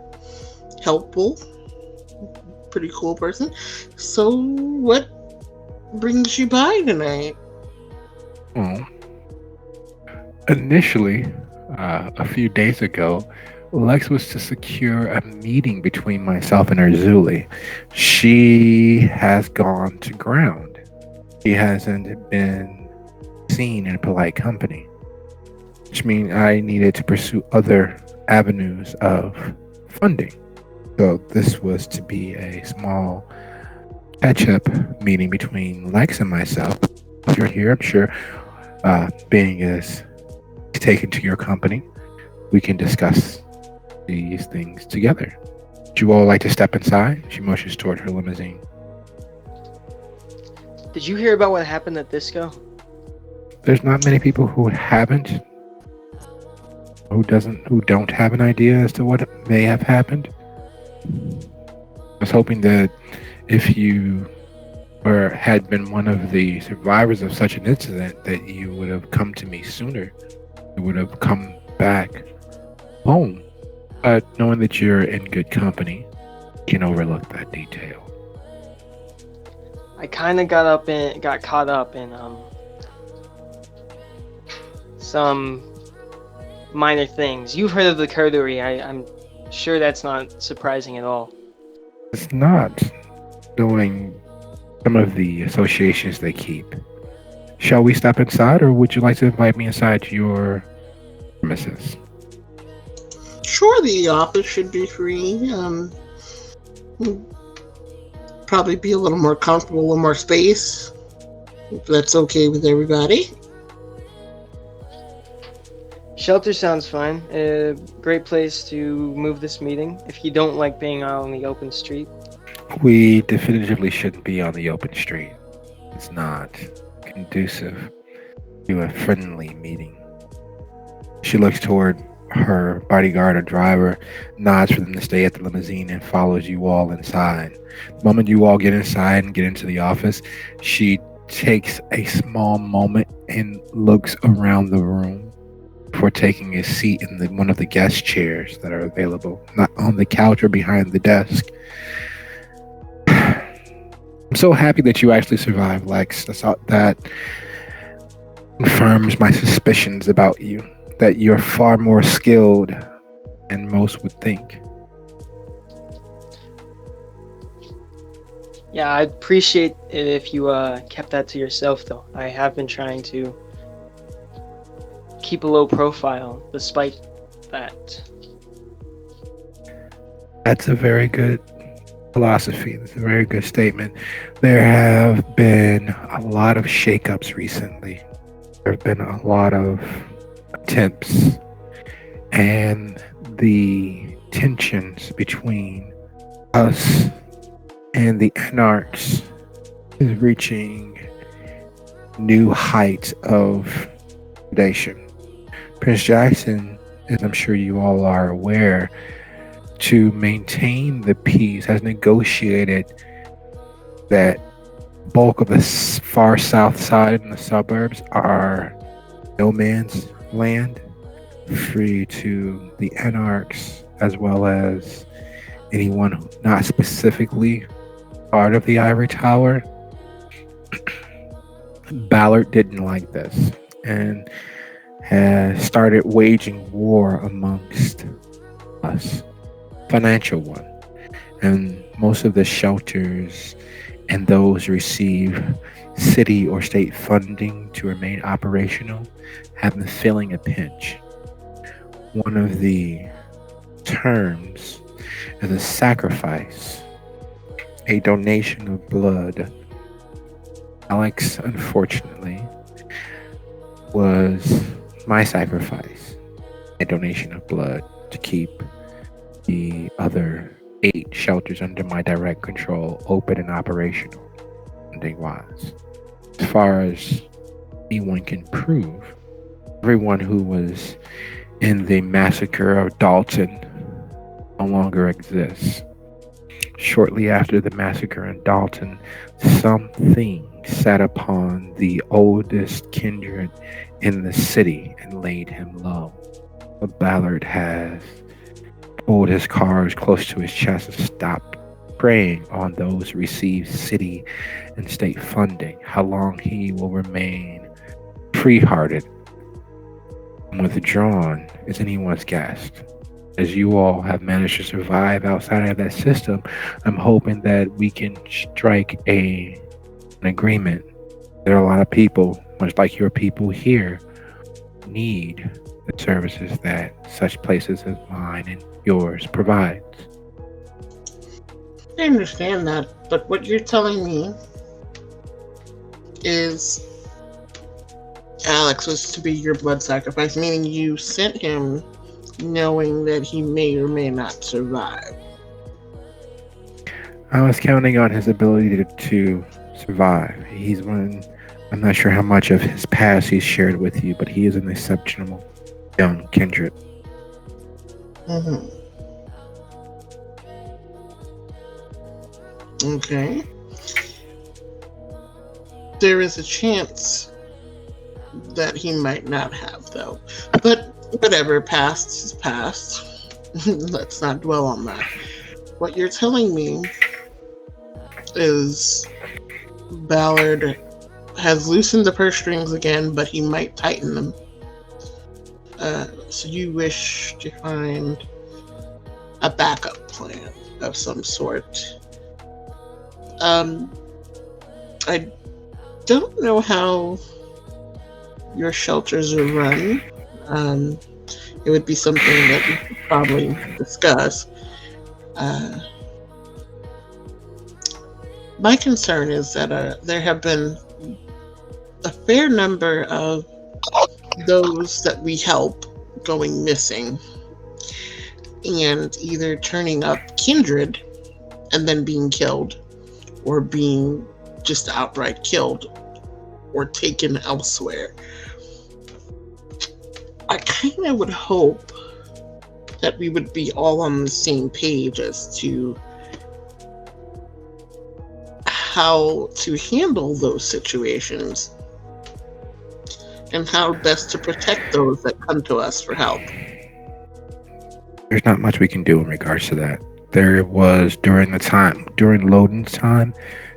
C: helpful. Pretty cool person. So, what brings you by tonight?
A: Well, initially, a few days ago, Lex was to secure a meeting between myself and Arzuli. She has gone to ground. She hasn't been seen in polite company, which means I needed to pursue other avenues of funding. So this was to be a small catch-up meeting between Lex and myself. If you're here, I'm sure, being as taken to your company, we can discuss these things together. Would you all like to step inside? She motions toward her limousine.
D: Did you hear about what happened at Disco?
A: there's not many people who haven't, who don't have an idea as to what may have happened. I was hoping that if you had been one of the survivors of such an incident, that you would have come to me sooner. You would have come back home. But knowing that you're in good company, you can overlook that detail.
D: I kind of got caught up in some minor things. You've heard of the Coterie. I'm sure that's not surprising at all.
A: It's not, knowing some of the associations they keep. Shall we step inside, or would you like to invite me inside your premises?
C: Sure, the office should be free. Probably be a little more comfortable, a little more space. If that's okay with everybody.
D: Shelter sounds fine. A great place to move this meeting if you don't like being out on the open street.
A: We definitively shouldn't be on the open street. It's not conducive to a friendly meeting. She looks toward her bodyguard or driver, nods for them to stay at the limousine, and follows you all inside. The moment you all get inside and get into the office, she takes a small moment and looks around the room before taking a seat in one of the guest chairs that are available, not on the couch or behind the desk. I'm so happy that you actually survived, Lex. That confirms my suspicions about you, that you're far more skilled than most would think.
D: Yeah, I'd appreciate it if you kept that to yourself, though. I have been trying to keep a low profile despite that.
A: That's a very good philosophy. That's a very good statement. There have been a lot of shakeups recently. There have been a lot of attempts, and the tensions between us and the Anarchs is reaching new heights of predation. Prince Jackson, as I'm sure you all are aware, to maintain the peace, has negotiated that bulk of the far south side and the suburbs are no man's land, free to the Anarchs as well as anyone not specifically part of the Ivory Tower. Ballard didn't like this and has started waging war amongst us, financial one, and most of the shelters and those receive city or state funding to remain operational have been feeling a pinch. One of the terms is a sacrifice, a donation of blood. Alex, unfortunately, was my sacrifice, a donation of blood to keep the other 8 shelters under my direct control open and operational, funding-wise. As far as anyone can prove, everyone who was in the massacre of Dalton no longer exists. Shortly after the massacre in Dalton, something sat upon the oldest kindred in the city and laid him low. Ballard has pulled his cards close to his chest and stopped preying on those who receive city and state funding. How long he will remain free-hearted and withdrawn is anyone's guess. As you all have managed to survive outside of that system, I'm hoping that we can strike an agreement. There are a lot of people, much like your people here, need the services that such places as mine and yours provides.
C: I understand that, but what you're telling me is Alex was to be your blood sacrifice, meaning you sent him knowing that he may or may not survive.
A: I was counting on his ability to survive. He's one I'm not sure how much of his past he's shared with you, but he is an exceptional young kindred.
C: Mm-hmm. Okay. There is a chance that he might not have, though. But whatever, past is past. Let's not dwell on that. What you're telling me is Ballard has loosened the purse strings again, but he might tighten them. So you wish to find a backup plan of some sort. I don't know how your shelters are run. It would be something that we could probably discuss. My concern is that there have been a fair number of those that we help going missing and either turning up kindred and then being killed, or being just outright killed or taken elsewhere. I kind of would hope that we would be all on the same page as to how to handle those situations and how best to protect those that come to us for help.
A: There's not much we can do in regards to that. There was during Loden's time,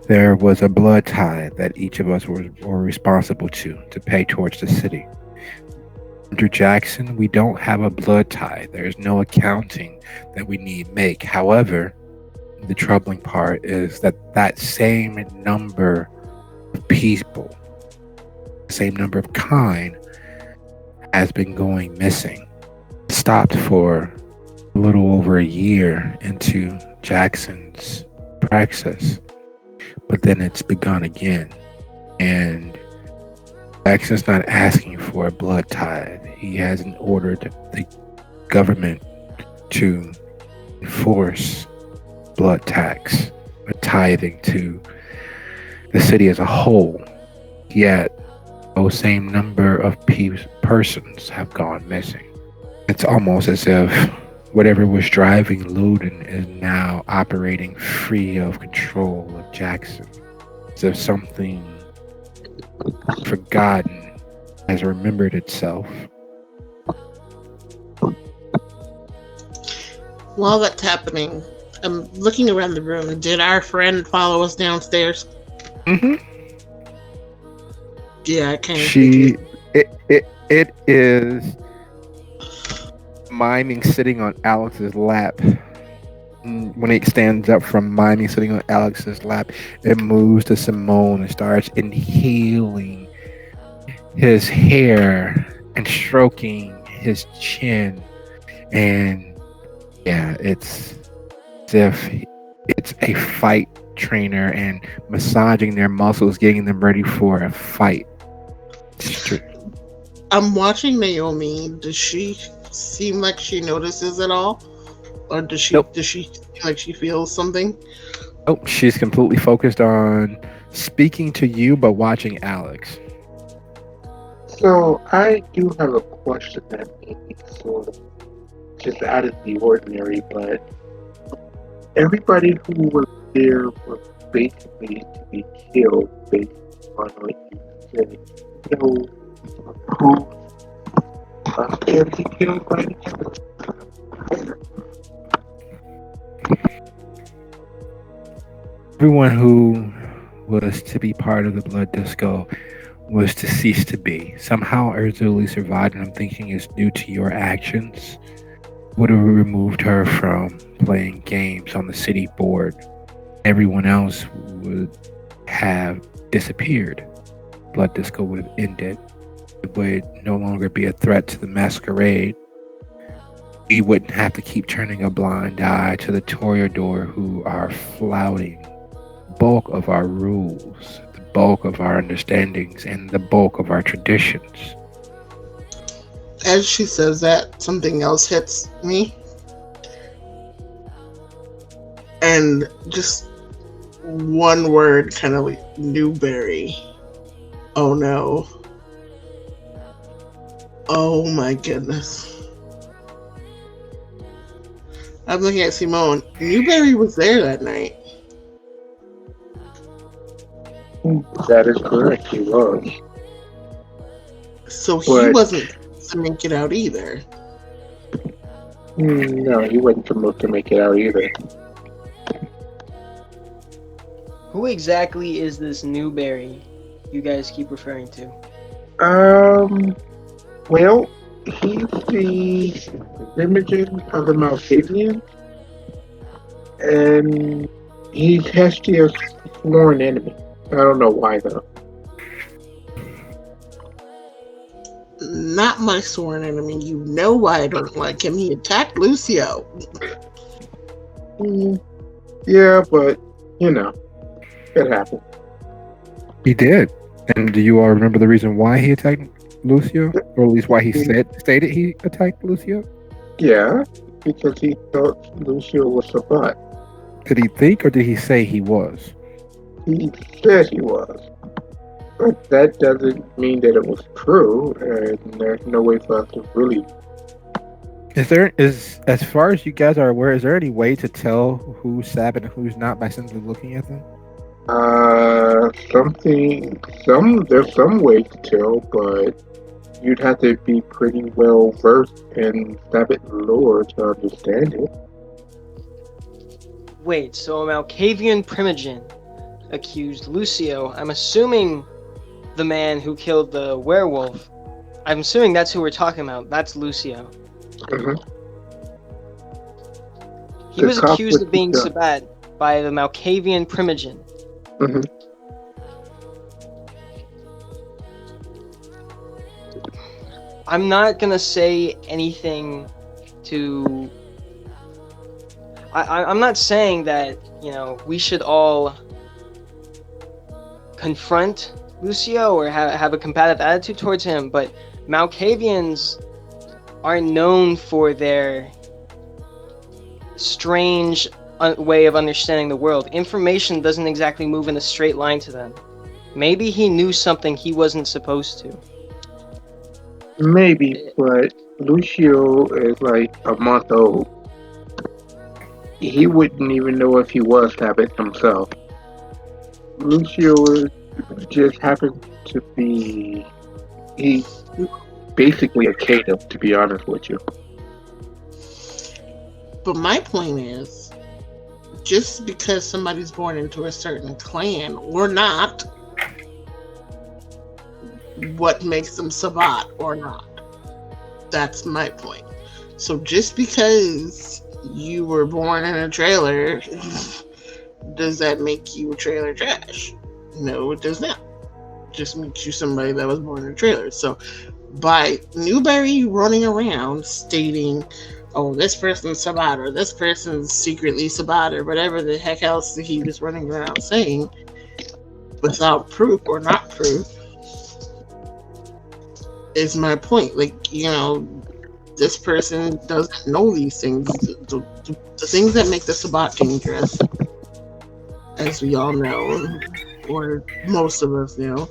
A: there was a blood tie that each of us were responsible to pay towards the city. Under Jackson, we don't have a blood tie. There's no accounting that we need make. However, the troubling part is that same number of people, the same number of kind, has been going missing. Stopped for a little over a year into Jackson's praxis, but then it's begun again, and Jackson's not asking for a blood tithe. He hasn't ordered the government to enforce blood tax or tithing to the city as a whole, yet those same number of persons have gone missing. It's almost as if whatever was driving Loden is now operating free of control of Jackson. As if something forgotten has remembered itself.
C: While that's happening, I'm looking around the room. Did our friend follow us downstairs?
A: Mm-hmm.
C: Yeah, I kind of.
A: It is miming sitting on Alex's lap. When it stands up from miming sitting on Alex's lap, it moves to Simone and starts inhaling his hair and stroking his chin. And yeah, it's as if it's a fight trainer and massaging their muscles, getting them ready for a fight.
C: I'm watching Naomi. Does she seem like she notices at all? Or does she
A: Nope.
C: does she seem like she feels something?
A: Oh, she's completely focused on speaking to you but watching Alex.
B: So I do have a question that may be sort of just out of the ordinary, but everybody who was there was basically to be killed based on what you said. So who can be killed by the chance?
A: Everyone who was to be part of the blood disco was to cease to be. Somehow Urzuli survived, and I'm thinking it's due to your actions. Would have removed her from playing games on the city board. Everyone else would have disappeared. Blood disco would have ended. It would no longer be a threat to the masquerade. We wouldn't have to keep turning a blind eye to the Toreador who are flouting the bulk of our rules, the bulk of our understandings, and the bulk of our traditions.
C: As she says that, something else hits me. And just one word, kind of like Newberry, Oh no. Oh my goodness. I'm looking at Simone. Newberry was there that night.
B: That is correct, he was.
C: So he
B: But
C: wasn't to make it out either.
B: no, he wasn't supposed to make it out either.
D: Who exactly is this Newberry you guys keep referring to?
B: Well, he's the Imogen of the Malkavian, and he's Hestia's sworn enemy. I don't know why though.
C: Not my sworn enemy. You know why I don't like him. He attacked Lucio.
B: Yeah, but you know, it happened.
A: He did. And do you all remember the reason why he attacked Lucio? Or at least why he stated he attacked Lucio?
B: Yeah, because he thought Lucio was a bot.
A: Did he think or did he say he was?
B: He said he was. But that doesn't mean that it was true, and there's no way for us to really.
A: Is as far as you guys are aware, is there any way to tell who's Sabbath and who's not by simply looking at them?
B: There's some way to tell, but you'd have to be pretty well versed in Sabbath lore to understand it.
D: Wait, so a Malkavian Primogen accused Lucio. I'm assuming the man who killed the werewolf. I'm assuming that's who we're talking about. That's Lucio.
B: Mm-hmm.
D: He was accused of being Sabbat by the Malkavian Primogen.
B: Mm-hmm.
D: I'm not gonna say anything to... I'm not saying that, we should all confront Lucio or have a combative attitude towards him, but Malkavians are known for their strange way of understanding the world. Information doesn't exactly move in a straight line to them. Maybe he knew something he wasn't supposed to.
B: Maybe, but Lucio is like a month old. He wouldn't even know if he was Sabbath himself. Lucio just happens to be... He's basically a Cato, to be honest with you.
C: But my point is, just because somebody's born into a certain clan or not, what makes them Sabbat or not? That's my point. So just because you were born in a trailer, does that make you a trailer trash? No, it does not. It just makes you somebody that was born in a trailer. So by Newberry running around stating, oh, this person's Sabbat or this person's secretly Sabbat or whatever the heck else he was running around saying, without proof or not proof, is my point. Like, this person doesn't know these things. The things that make the Sabbat dangerous, as we all know, or most of us know,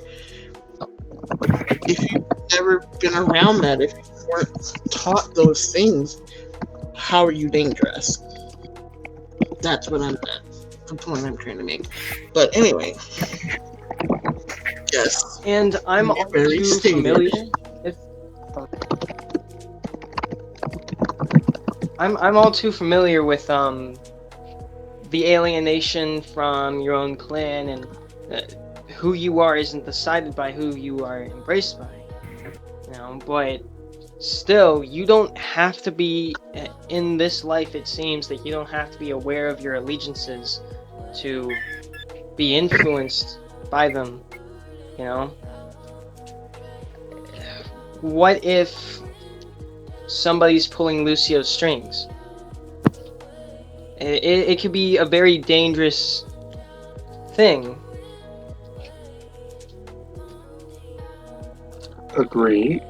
C: if you've never been around that, if you weren't taught those things, how are you dangerous? That's the point I'm trying to make. But anyway, yes.
D: And I'm all too familiar. I'm all too familiar with the alienation from your own clan, and who you are isn't decided by who you are embraced by. But still, you don't have to be in this life. It seems that you don't have to be aware of your allegiances to be influenced by them. What if somebody's pulling Lucio's strings? It could be a very dangerous thing.
B: Agreed.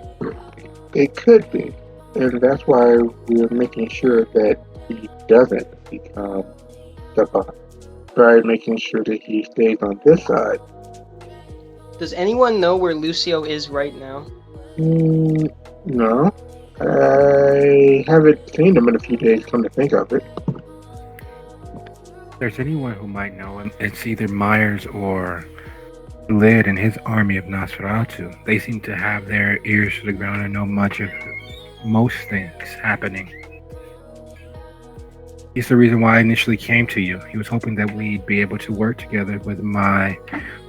B: It could be. And that's why we're making sure that he doesn't become the bot. By making sure that he stays on this side.
D: Does anyone know where Lucio is right now?
B: No. I haven't seen him in a few days, come to think of it.
A: If there's anyone who might know him, it's either Myers or Lid and his army of Nosferatu. They seem to have their ears to the ground and know much of most things happening. He's the reason why I initially came to you. He was hoping that we'd be able to work together with my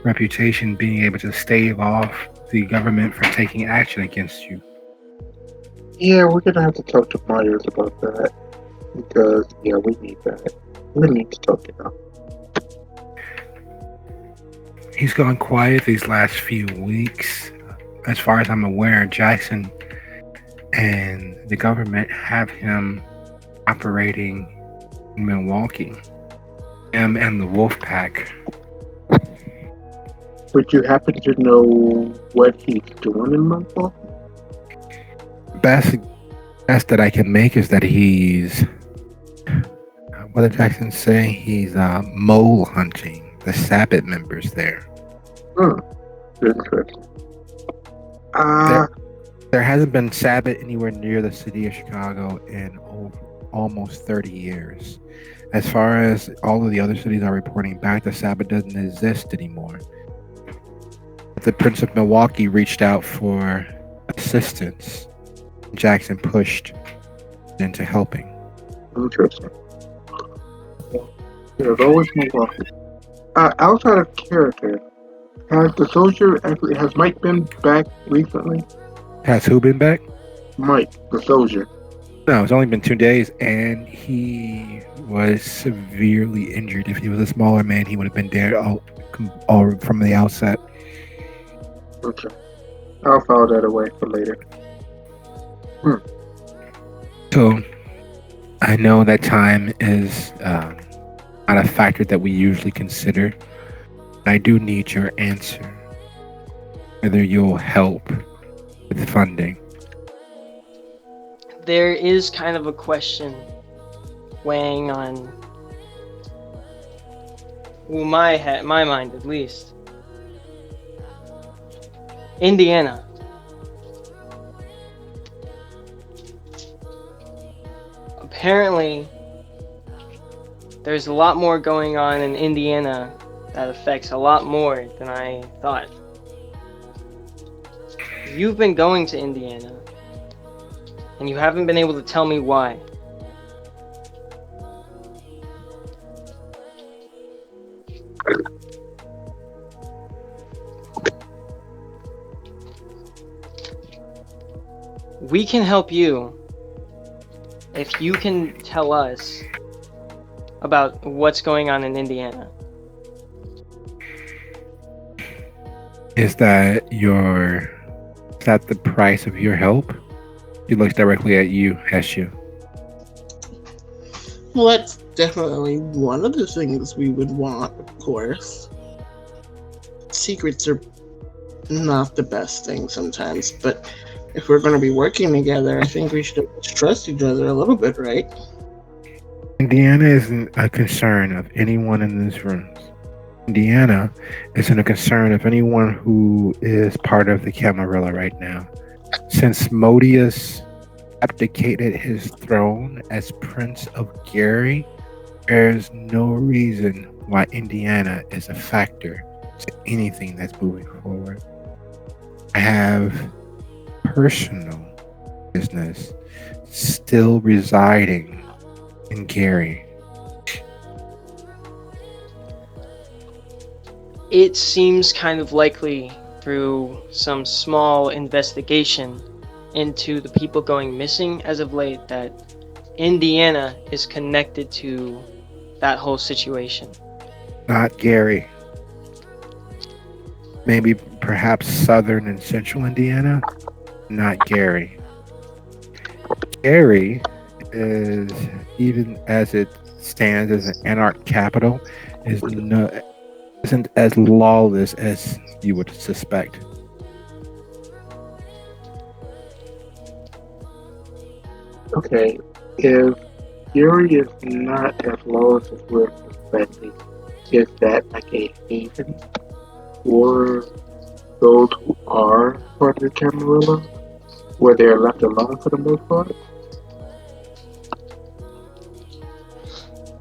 A: reputation being able to stave off the government from taking action against you.
B: Yeah, we're gonna have to talk to Myers about that. Because, yeah, we need that. We need to talk to him.
A: He's gone quiet these last few weeks. As far as I'm aware, Jackson and the government have him operating in Milwaukee. Him and the Wolf Pack.
B: Would you happen to know what he's doing in Milwaukee?
A: Best that I can make is that he's, what did Jackson say? He's mole hunting the Sabbath members there.
B: Interesting.
A: There hasn't been Sabbath anywhere near the city of Chicago in almost 30 years. As far as all of the other cities are reporting back, the Sabbath doesn't exist anymore. The Prince of Milwaukee reached out for assistance. Jackson pushed into helping.
B: Interesting. There's always Milwaukee. Outside of character, has Mike been back recently?
A: Has who been back?
B: Mike, the soldier.
A: No, it's only been 2 days, and he was severely injured. If he was a smaller man, he would have been dead all from the outset.
B: Okay. I'll file that away for later.
A: So, I know that time is not a factor that we usually consider. I do need your answer. Whether you'll help with funding.
D: There is kind of a question weighing on my mind, at least. Indiana. Apparently, there's a lot more going on in Indiana that affects a lot more than I thought. You've been going to Indiana, and you haven't been able to tell me why. We can help you if you can tell us about what's going on in Indiana.
A: Is that the price of your help? He looks directly at you, Heshu.
C: Well, that's definitely one of the things we would want, of course. Secrets are not the best thing sometimes, but if we're going to be working together, I think we should trust each other a little bit, right?
A: Indiana isn't a concern of anyone in this room. Indiana isn't a concern of anyone who is part of the Camarilla right now. Since Modius abdicated his throne as Prince of Gary, there's no reason why Indiana is a factor to anything that's moving forward. I have personal business still residing in Gary.
D: It seems kind of likely through some small investigation into the people going missing as of late that Indiana is connected to that whole situation.
A: Not Gary. Maybe perhaps southern and central Indiana. Not Gary. Gary is, even as it stands as an anarch capital, isn't as lawless as you would suspect.
B: Okay, if Gary is not as low as we're suspecting, is that like a haven for those who are part of the Camarilla, where they are left alone for the most part.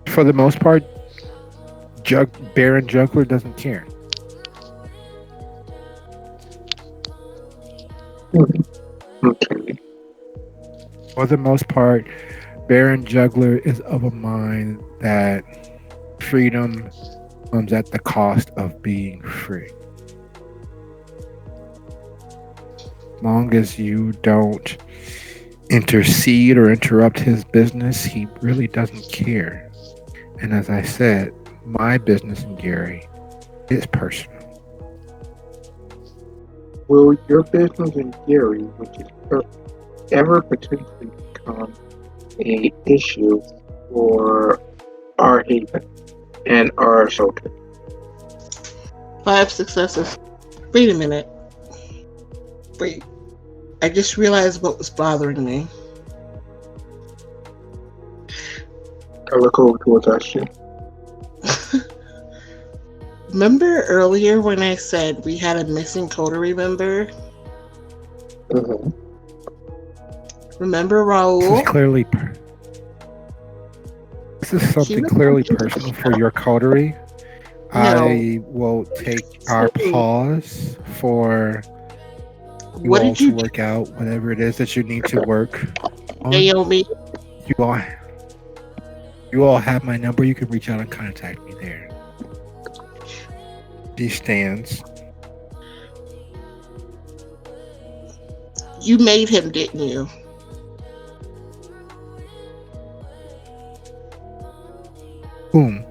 A: For the most part, Baron Juggler doesn't care.
B: Okay.
A: For the most part, Baron Juggler is of a mind that freedom comes at the cost of being free. Long as you don't intercede or interrupt his business, he really doesn't care. And as I said, my business in Gary is personal.
B: Will your business in Gary, which is ever potentially become a issue for our haven and our shelter?
C: 5 successes. Wait a minute. Wait. I just realized what was bothering me.
B: I look over towards Ashley.
C: Remember earlier when I said we had a missing Coterie member?
B: Mm-hmm.
C: Remember
A: This
C: Raul?
A: is clearly this is something clearly personal for your coterie.
C: No.
A: I will take our pause for you
C: What
A: all
C: did
A: to
C: you
A: work out whatever it is that you need to work on.
C: Naomi?
A: You all have my number. You can reach out and contact me there. She stands.
C: You made him, didn't you?
A: Whom?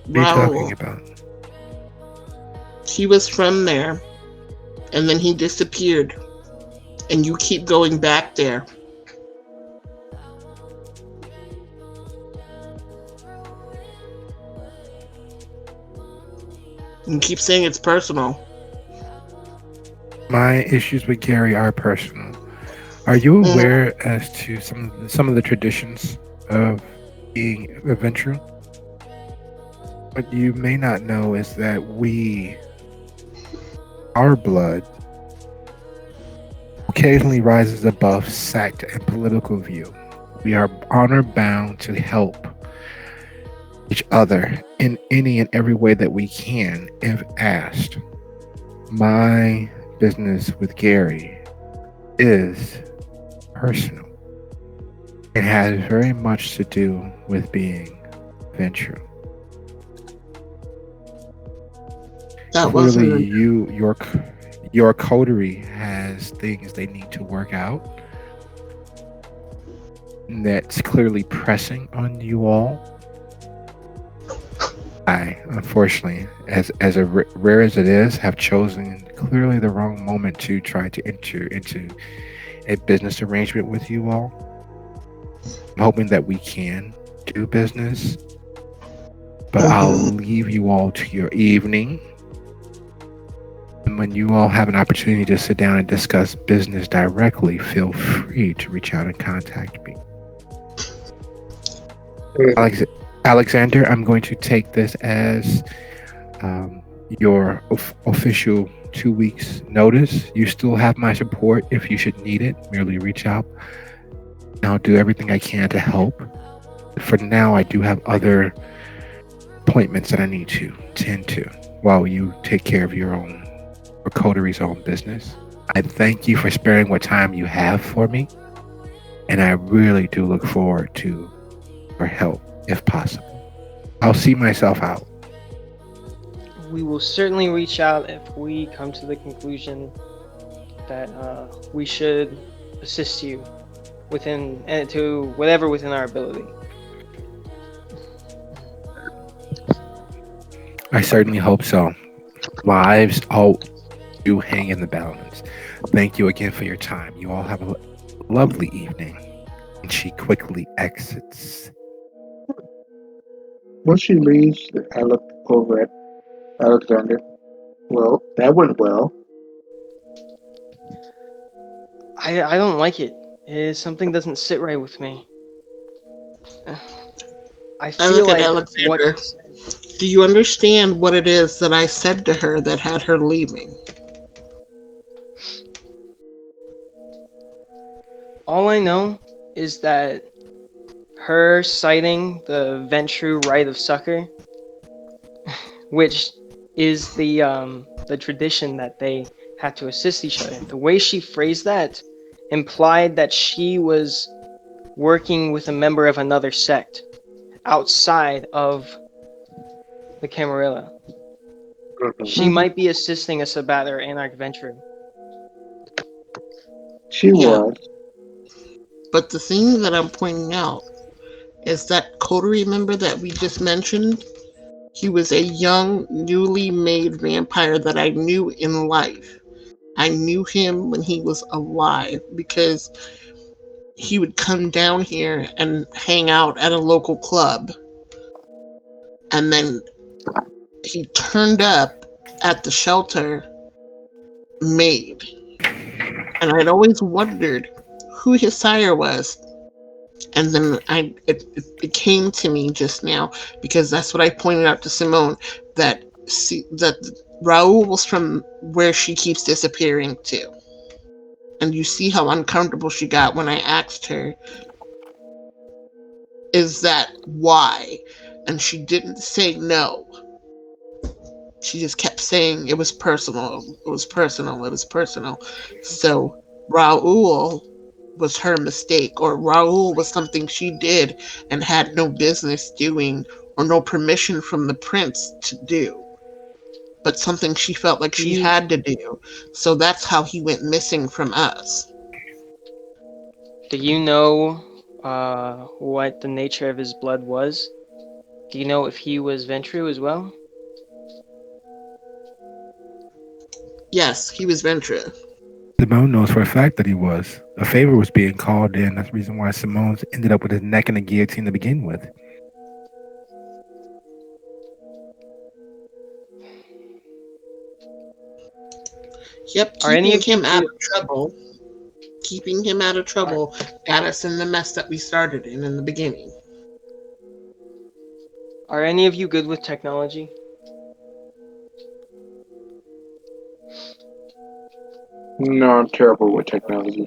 A: What are you talking
C: Raul.
A: about?
C: He was from there, and then he disappeared, and you keep going back there. You keep saying it's personal.
A: My issues with Gary are personal. Are you aware as to some of the traditions of being a Ventrue? What you may not know is that our blood, occasionally rises above sect and political view. We are honor bound to help each other in any and every way that we can if asked. My business with Gary is personal. It has very much to do with being Ventrue.
C: That
A: Clearly,
C: wasn't.
A: your coterie has things they need to work out. That's clearly pressing on you all. I, unfortunately, as rare as it is, have chosen clearly the wrong moment to try to enter into a business arrangement with you all. I'm hoping that we can do business, but I'll leave you all to your evening. And when you all have an opportunity to sit down and discuss business directly, feel free to reach out and contact me. Alexander, I'm going to take this as your official 2 weeks notice. You still have my support if you should need it. Merely reach out. And I'll do everything I can to help. For now, I do have other appointments that I need to tend to while you take care of your own or Coterie's own business. I thank you for sparing what time you have for me, and I really do look forward to your help if possible. I'll see myself out.
D: We will certainly reach out if we come to the conclusion that we should assist you to whatever within our ability.
A: I certainly hope so. Lives all do hang in the balance. Thank you again for your time. You all have a lovely evening. And she quickly exits.
B: When she leaves, I look over at Alexander. Well, that went well.
D: I don't like it. Something doesn't sit right with me. I feel
C: look at
D: like
C: Alexander. Do you understand what it is that I said to her that had her leaving?
D: All I know is that her citing the Ventru rite of succor, which is the tradition that they had to assist each other. The way she phrased that implied that she was working with a member of another sect outside of the Camarilla. She
B: Mhm.
D: might be assisting a Sabbat or Anarch Ventru.
B: She
C: Yeah,
B: was.
C: but the thing that I'm pointing out is that Coterie member that we just mentioned, he was a young, newly made vampire that I knew in life. I knew him when he was alive because he would come down here and hang out at a local club. And then he turned up at the shelter maid. And I'd always wondered who his sire was. And then it came to me just now because that's what I pointed out to Simone that Raoul was from where she keeps disappearing to. And you see how uncomfortable she got when I asked her, is that why? And she didn't say no. She just kept saying it was personal, it was personal, it was personal. So Raoul was her mistake, or Raoul was something she did and had no business doing, or no permission from the prince to do, but something she felt like
D: Do
C: she
D: you
C: had to do. So that's how he went missing from us.
D: do you know what the nature of his blood was? Do you know if he was Ventru as well?
C: Yes, he was Ventra.
A: Simone knows for a fact that he was. A favor was being called in. That's the reason why Simone's ended up with his neck in a guillotine to begin with.
C: Yep,
D: Are any
C: keeping
D: of you
C: him out
D: good?
C: of trouble. Keeping him out of
D: Are,
C: trouble got us in the mess that we started in the beginning.
D: are any of you good with technology?
B: No, I'm terrible with technology.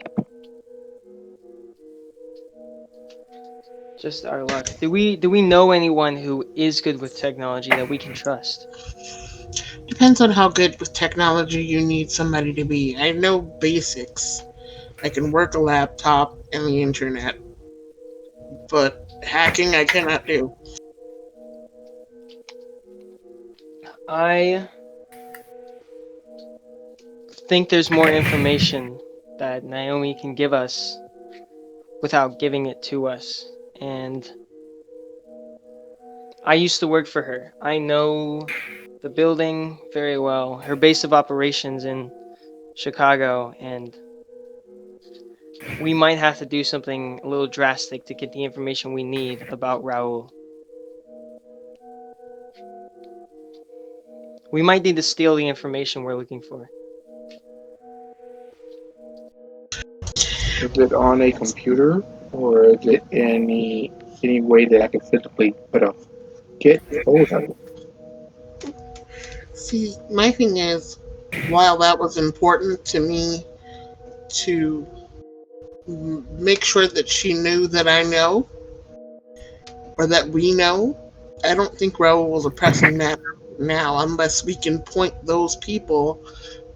D: Just our luck. Do we know anyone who is good with technology that we can trust?
C: Depends on how good with technology you need somebody to be. I know basics. I can work a laptop and the internet, but hacking I cannot do.
D: I think there's more information that Naomi can give us without giving it to us. And I used to work for her. I know the building very well, her base of operations in Chicago, and we might have to do something a little drastic to get the information we need about Raul. We might need to steal the information we're looking for.
B: Is it on a computer or is it any way that I can physically get hold of it?
C: See, my thing is, while that was important to me to make sure that she knew that I know, or that we know, I don't think Raul was a pressing matter now, unless we can point those people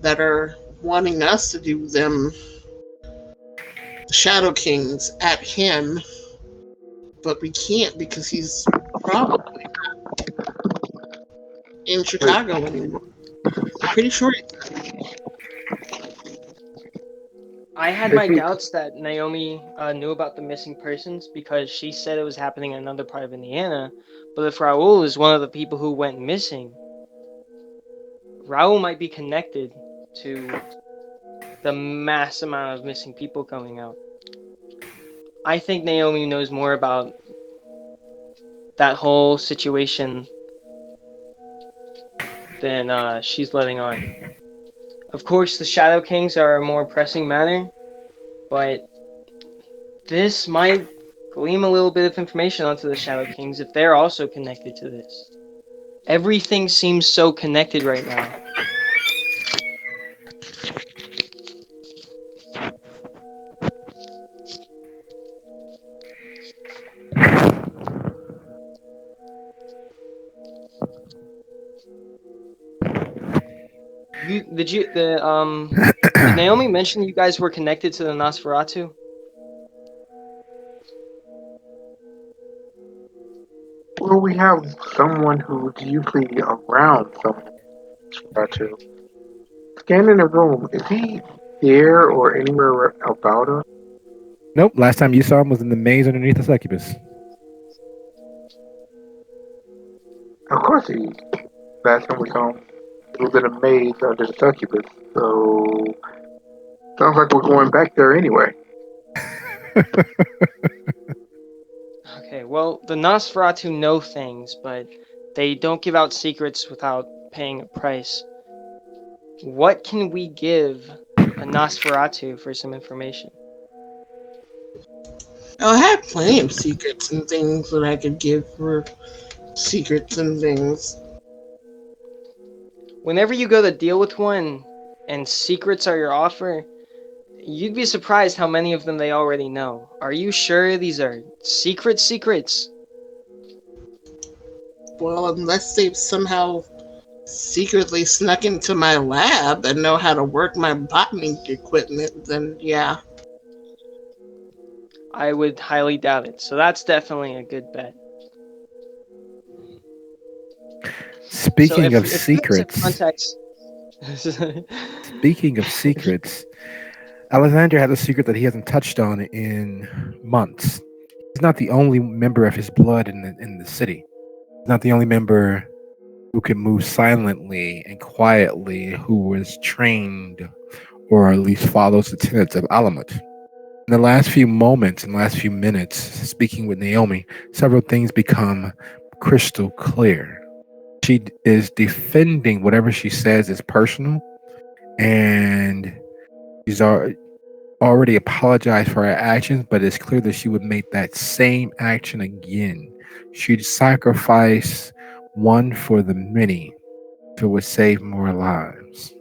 C: that are wanting us to do them Shadow Kings at him, but we can't because he's probably in
B: Wait,
C: Chicago anymore. I'm pretty sure.
D: I had
B: if
D: my
B: he,
D: doubts that Naomi knew about the missing persons because she said it was happening in another part of Indiana. But if Raul is one of the people who went missing, Raul might be connected to the mass amount of missing people coming out. I think Naomi knows more about that whole situation than she's letting on. Of course, the Shadow Kings are a more pressing matter, but this might gleam a little bit of information onto the Shadow Kings if they're also connected to this. Everything seems so connected right now. Did Naomi mention you guys were connected to the Nosferatu?
B: Well, we have someone who's usually around someone to scan in the room. Is he there or anywhere about us?
A: Nope. Last time you saw him was in the maze underneath the succubus.
B: Of course he. Last time we saw him, he was in a maze under the succubus. So sounds like we're going back there anyway.
D: Okay, well, the Nosferatu know things, but they don't give out secrets without paying a price. What can we give a Nosferatu for some information?
C: I have plenty of secrets and things that I could give for secrets and things.
D: Whenever you go to deal with one and secrets are your offer, you'd be surprised how many of them they already know. Are you sure these are secrets?
C: Well, unless they've somehow secretly snuck into my lab and know how to work my botany equipment, then yeah.
D: I would highly doubt it. So that's definitely a good bet.
A: Speaking of secrets, Alexander has a secret that he hasn't touched on in months. He's not the only member of his blood in the city. He's not the only member who can move silently and quietly, who was trained or at least follows the tenets of Alamut. In the last few moments and last few minutes, speaking with Naomi, several things become crystal clear. She is defending whatever she says is personal, and she's already apologized for her actions, but it's clear that she would make that same action again. She'd sacrifice one for the many if it would save more lives.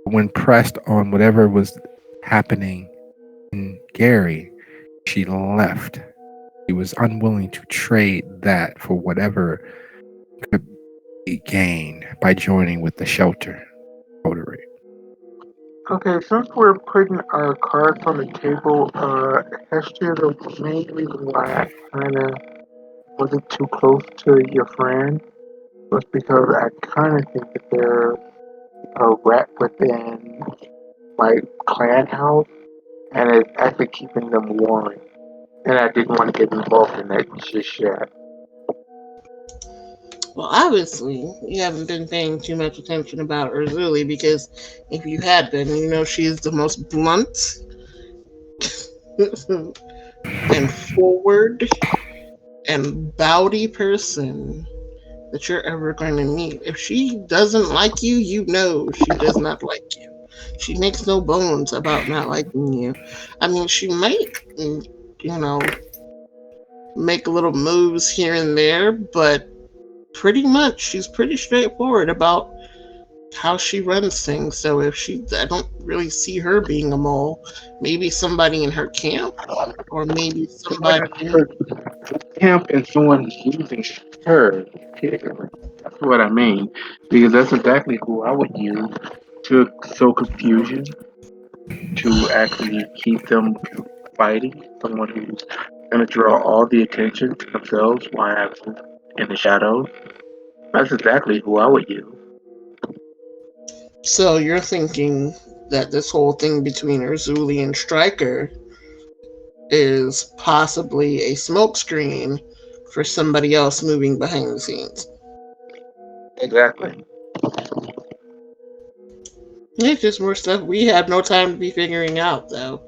A: When pressed on whatever was happening in Gary, she left. She was unwilling to trade that for whatever could be gained by joining with the shelter. Coterie.
B: Okay, since we're putting our cards on the table, Hester, the main reason why I kind of wasn't too close to your friend was because I kind of think that they're a rat within my clan house, and it's actually keeping them warm. And I didn't want to get involved in that just yet.
C: Well, obviously, you haven't been paying too much attention about Urzuli because if you had been, you know she's the most blunt and forward and bowdy person that you're ever going to meet. If she doesn't like you, you know she does not like you. She makes no bones about not liking you. I mean, she might, make little moves here and there, but pretty much she's pretty straightforward about how she runs things. So I don't really see her being a mole. Maybe somebody in her camp, or maybe somebody in
B: Her camp and someone using her. That's what I mean. Because that's exactly who I would use to sow confusion, to actually keep them fighting. Someone who's going to draw all the attention to themselves while I'm in the shadows. That's exactly who I would use.
C: So you're thinking that this whole thing between Urzuli and Stryker is possibly a smokescreen for somebody else moving behind the scenes.
B: Exactly.
C: It's just more stuff we have no time to be figuring out, though.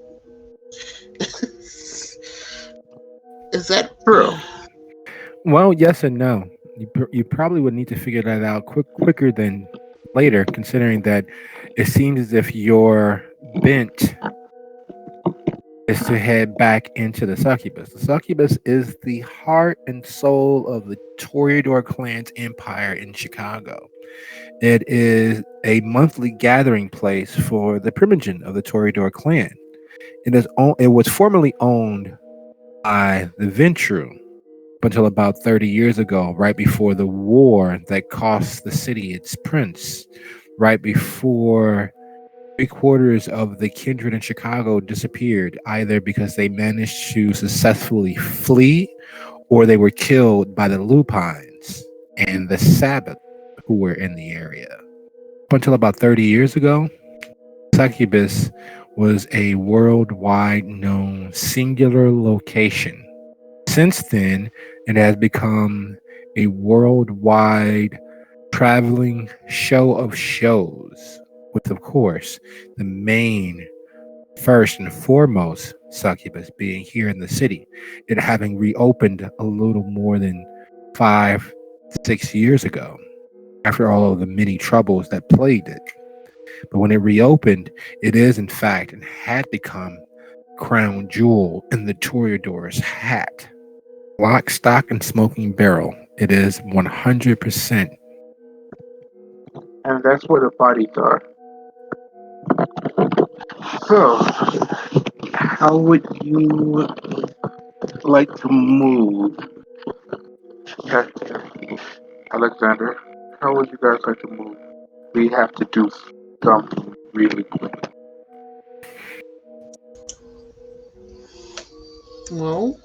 C: Is that
B: true?
A: Well, yes and no. You probably would need to figure that out quicker than later, considering that it seems as if your bent is to head back into the succubus. The succubus is the heart and soul of the Toreador clan's empire in Chicago. It is a monthly gathering place for the primogen of the Toreador clan. It was formerly owned by the Ventru up until about 30 years ago, right before the war that cost the city its prince. right before 3/4 of the kindred in Chicago disappeared, either because they managed to successfully flee or they were killed by the Lupines and the Sabbath who were in the area. Up until about 30 years ago, Succubus was a worldwide known singular location. Since then, it has become a worldwide traveling show of shows, with, of course, the main, first and foremost, Succubus being here in the city, it having reopened a little more than 5, 6 years ago, after all of the many troubles that plagued it. But when it reopened, it is, in fact, and had become crown jewel in the Toreador's hat. Lock, stock, and smoking barrel. It is 100%.
B: And that's where the bodies are. So, how would you like to move? Alexander, how would you guys like to move? We have to do something really quick.
C: Well,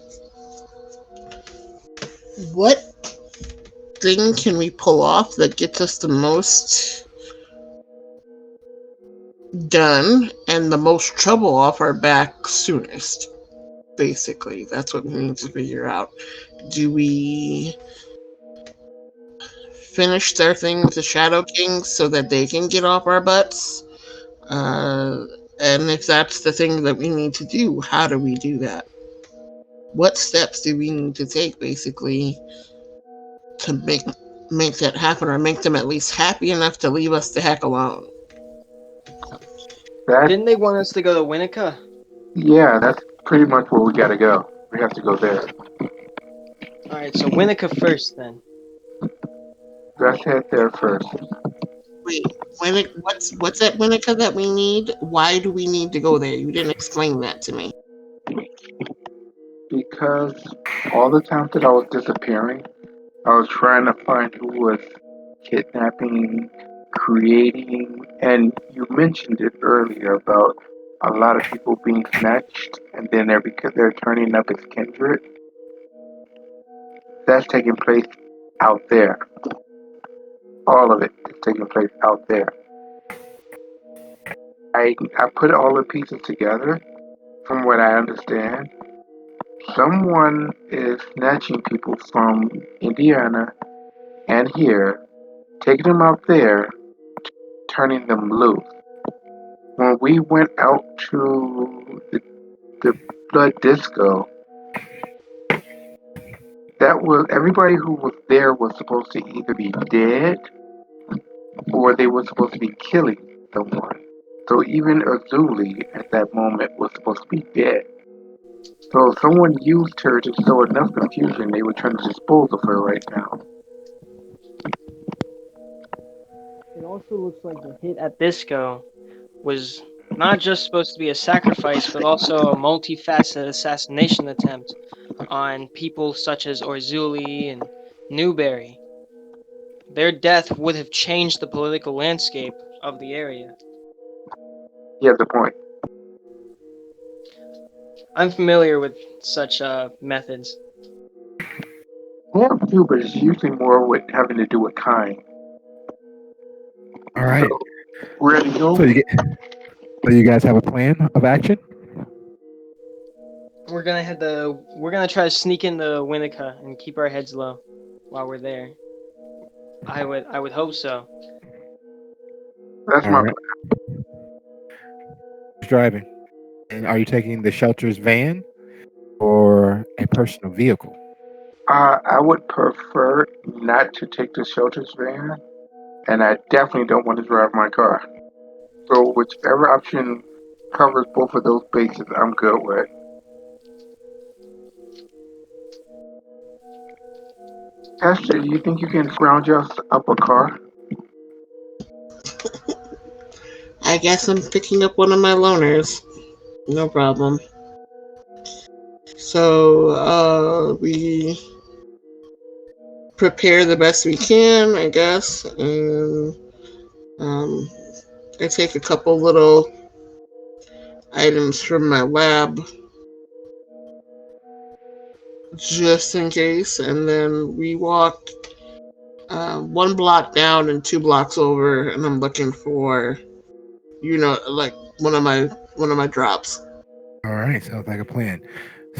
C: what thing can we pull off that gets us the most done and the most trouble off our back soonest? Basically, that's what we need to figure out. Do we finish their thing with the Shadow Kings so that they can get off our butts? And if that's the thing that we need to do, how do we do that? What steps do we need to take, basically, to make that happen, or make them at least happy enough to leave us the heck alone?
D: Didn't they want us to go to Winnica?
B: Yeah, that's pretty much where we gotta go. We have to go there.
D: Alright, so Winnica first then.
B: Let's head there first.
C: Wait, what's at Winnica that we need? Why do we need to go there? You didn't explain that to me.
B: Because all the times that I was disappearing, I was trying to find who was kidnapping, creating, and you mentioned it earlier about a lot of people being snatched, and then they're turning up as kindred. That's taking place out there. All of it is taking place out there. I put all the pieces together. From what I understand, someone is snatching people from Indiana and here, taking them out there, turning them loose. When we went out to the blood disco, that was everybody who was there was supposed to either be dead or they were supposed to be killing someone. So even Azuli at that moment was supposed to be dead. So someone used her to sow enough confusion they were trying to dispose of her right now.
D: It also looks like the hit at Disco was not just supposed to be a sacrifice, but also a multifaceted assassination attempt on people such as Orzuli and Newberry. Their death would have changed the political landscape of the area.
B: He has a point.
D: I'm familiar with such methods.
B: I am too, but it's usually more with having to do with kind.
A: All right.
B: So, ready to go?
A: So you guys have a plan of action?
D: We're gonna try to sneak into Winnica and keep our heads low while we're there. I would hope so.
B: That's
A: All
B: my
A: right. Who's driving? And are you taking the shelter's van or a personal vehicle?
B: I would prefer not to take the shelter's van, and I definitely don't want to drive my car. So whichever option covers both of those bases, I'm good with. Esther, do you think you can scrounge us up a car?
C: I guess I'm picking up one of my loners. No problem. So, we prepare the best we can, I guess, and Um, I take a couple little items from my lab just in case, and then we walked one block down and two blocks over, and I'm looking for, like one of my drops.
A: All right, sounds like a plan.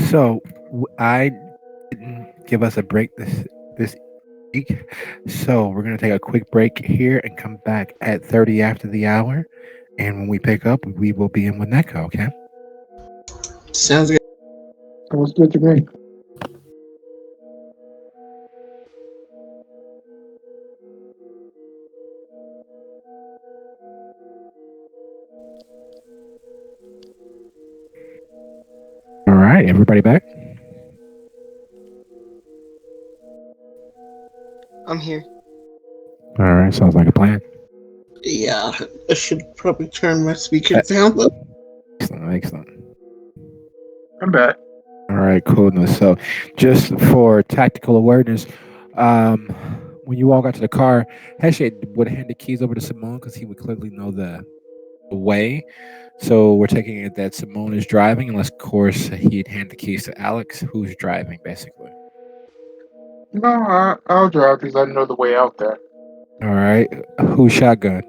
A: So I didn't give us a break this week, so we're gonna take a quick break here and come back at 30 after the hour. And when we pick up, we will be in with Neko. Okay.
C: Sounds good.
B: Sounds good to me.
A: All right, everybody back.
D: I'm here.
A: All right, sounds like a plan.
C: Yeah, I should probably turn my speakers down though.
A: Excellent, excellent.
B: I'm back.
A: All right, coolness. So, just for tactical awareness, when you walk out to the car, Heshe would hand the keys over to Simone because he would clearly know the way. So we're taking it that Simone is driving, unless, of course, he'd hand the keys to Alex, who's driving, basically.
B: No, I'll drive because I know the way out there.
A: All right, who's shotgun?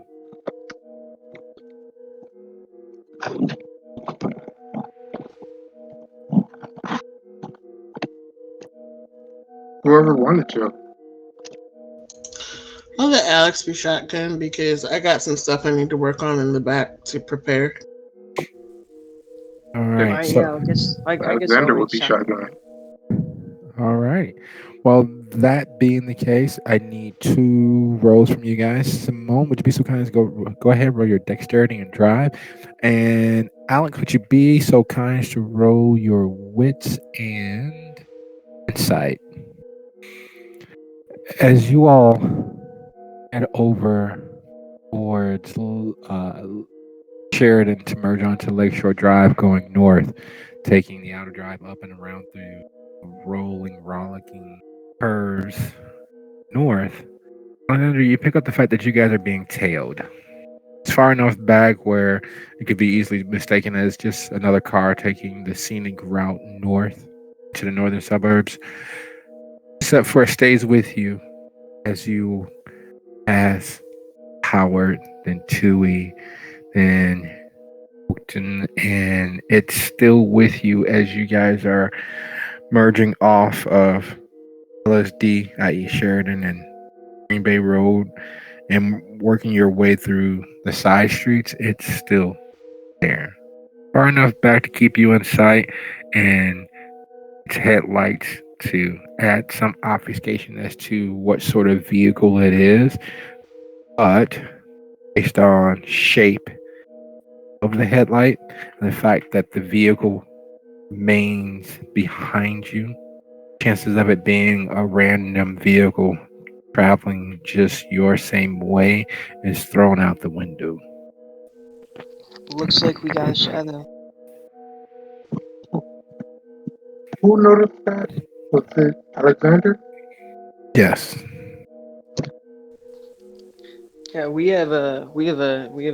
B: Whoever wanted to.
C: I'll let Alex be shotgun because I got some stuff I need to work on in the back to prepare.
A: All
D: All
A: right,
D: right,
A: so
D: yeah, I guess I'll
B: Alexander would
D: reach
B: be
D: shotgun.
B: shotgun.
A: all right. Well, that being the case, I need 2 rolls from you guys. Simone, would you be so kind as to go ahead, roll your dexterity and drive, and Alex, would you be so kind as to roll your wits and insight? As you all head over towards Sheridan to merge onto Lakeshore Drive, going north, taking the outer drive up and around through rolling, rollicking curves north. Alexander, you pick up the fact that you guys are being tailed. It's far enough back where it could be easily mistaken as just another car taking the scenic route north to the northern suburbs. Except for it stays with you as you pass Howard, then Tui, then Oakton, and it's still with you as you guys are merging off of LSD, i.e., Sheridan and Green Bay Road, and working your way through the side streets. It's still there. Far enough back to keep you in sight, and its headlights to add some obfuscation as to what sort of vehicle it is, but based on shape of the headlight and the fact that the vehicle remains behind you, chances of it being a random vehicle traveling just your same way is thrown out the window.
D: Looks like we got a shadow.
B: Who noticed that? Was it Alexander?
A: Yes.
D: Yeah, we have a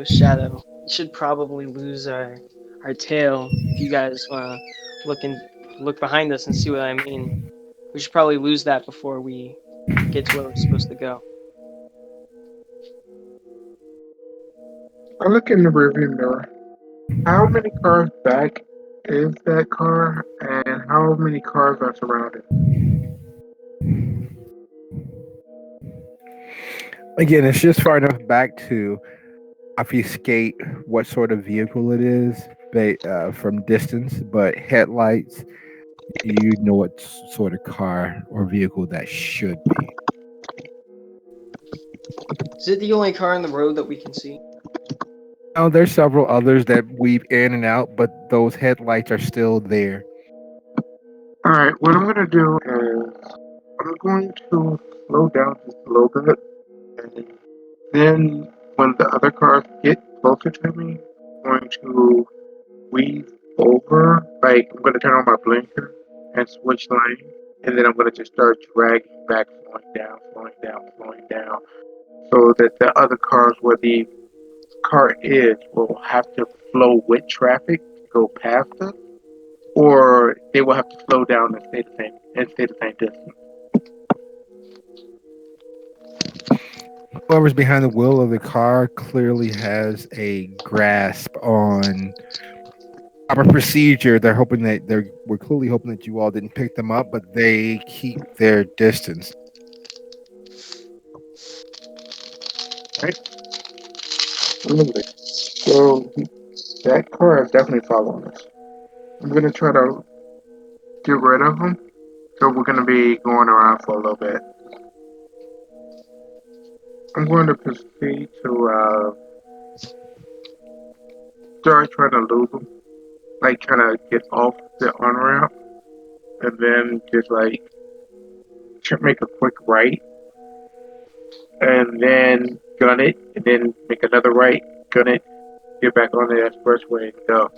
D: shadow. We should probably lose our tail. If you guys wanna look behind us and see what I mean, we should probably lose that before we get to where we're supposed to go.
B: I look in the rearview mirror. How many cars back is that car, and how many cars are surrounded?
A: Again, it's just far enough back to obfuscate what sort of vehicle it is from distance, but headlights, you know what sort of car or vehicle that should be.
D: Is it the only car on the road that we can see?
A: Now, there's several others that weave in and out, but those headlights are still there.
B: All right, what I'm going to do is I'm going to slow down just a little bit, and then when the other cars get closer to me, I'm going to weave over, like I'm going to turn on my blinker and switch lane, and then I'm going to just start dragging back, slowing down, slowing down, slowing down, so that the other cars where the car is will have to flow with traffic to go past us, or they will have to slow down and stay the same distance.
A: Whoever's behind the wheel of the car clearly has a grasp on proper procedure. We're clearly hoping that you all didn't pick them up, but they keep their distance.
B: Right? Lovely. So that car is definitely following us. I'm gonna try to get rid of them. So we're gonna be going around for a little bit. I'm going to proceed to start trying to lose them, like trying to get off the on ramp, and then just like make a quick right, and then gun it, and then make another right, gun it, get back on the expressway and go.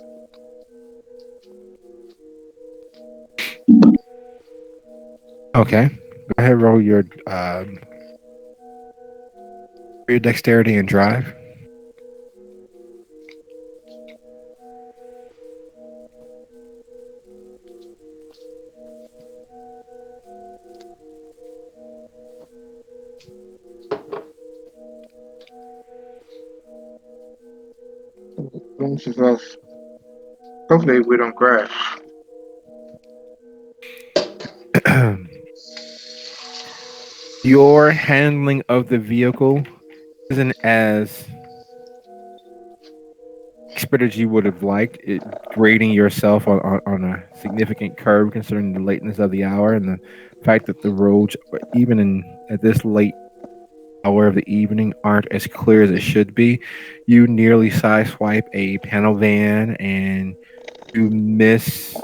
A: Okay, go ahead, roll your dexterity and drive.
B: One success. Hopefully we don't crash.
A: Your handling of the vehicle isn't as expert as you would have liked. It grading yourself on a significant curve considering the lateness of the hour and the fact that the roads, even at this late hour of the evening, aren't as clear as it should be. You nearly sideswipe a panel van and you miss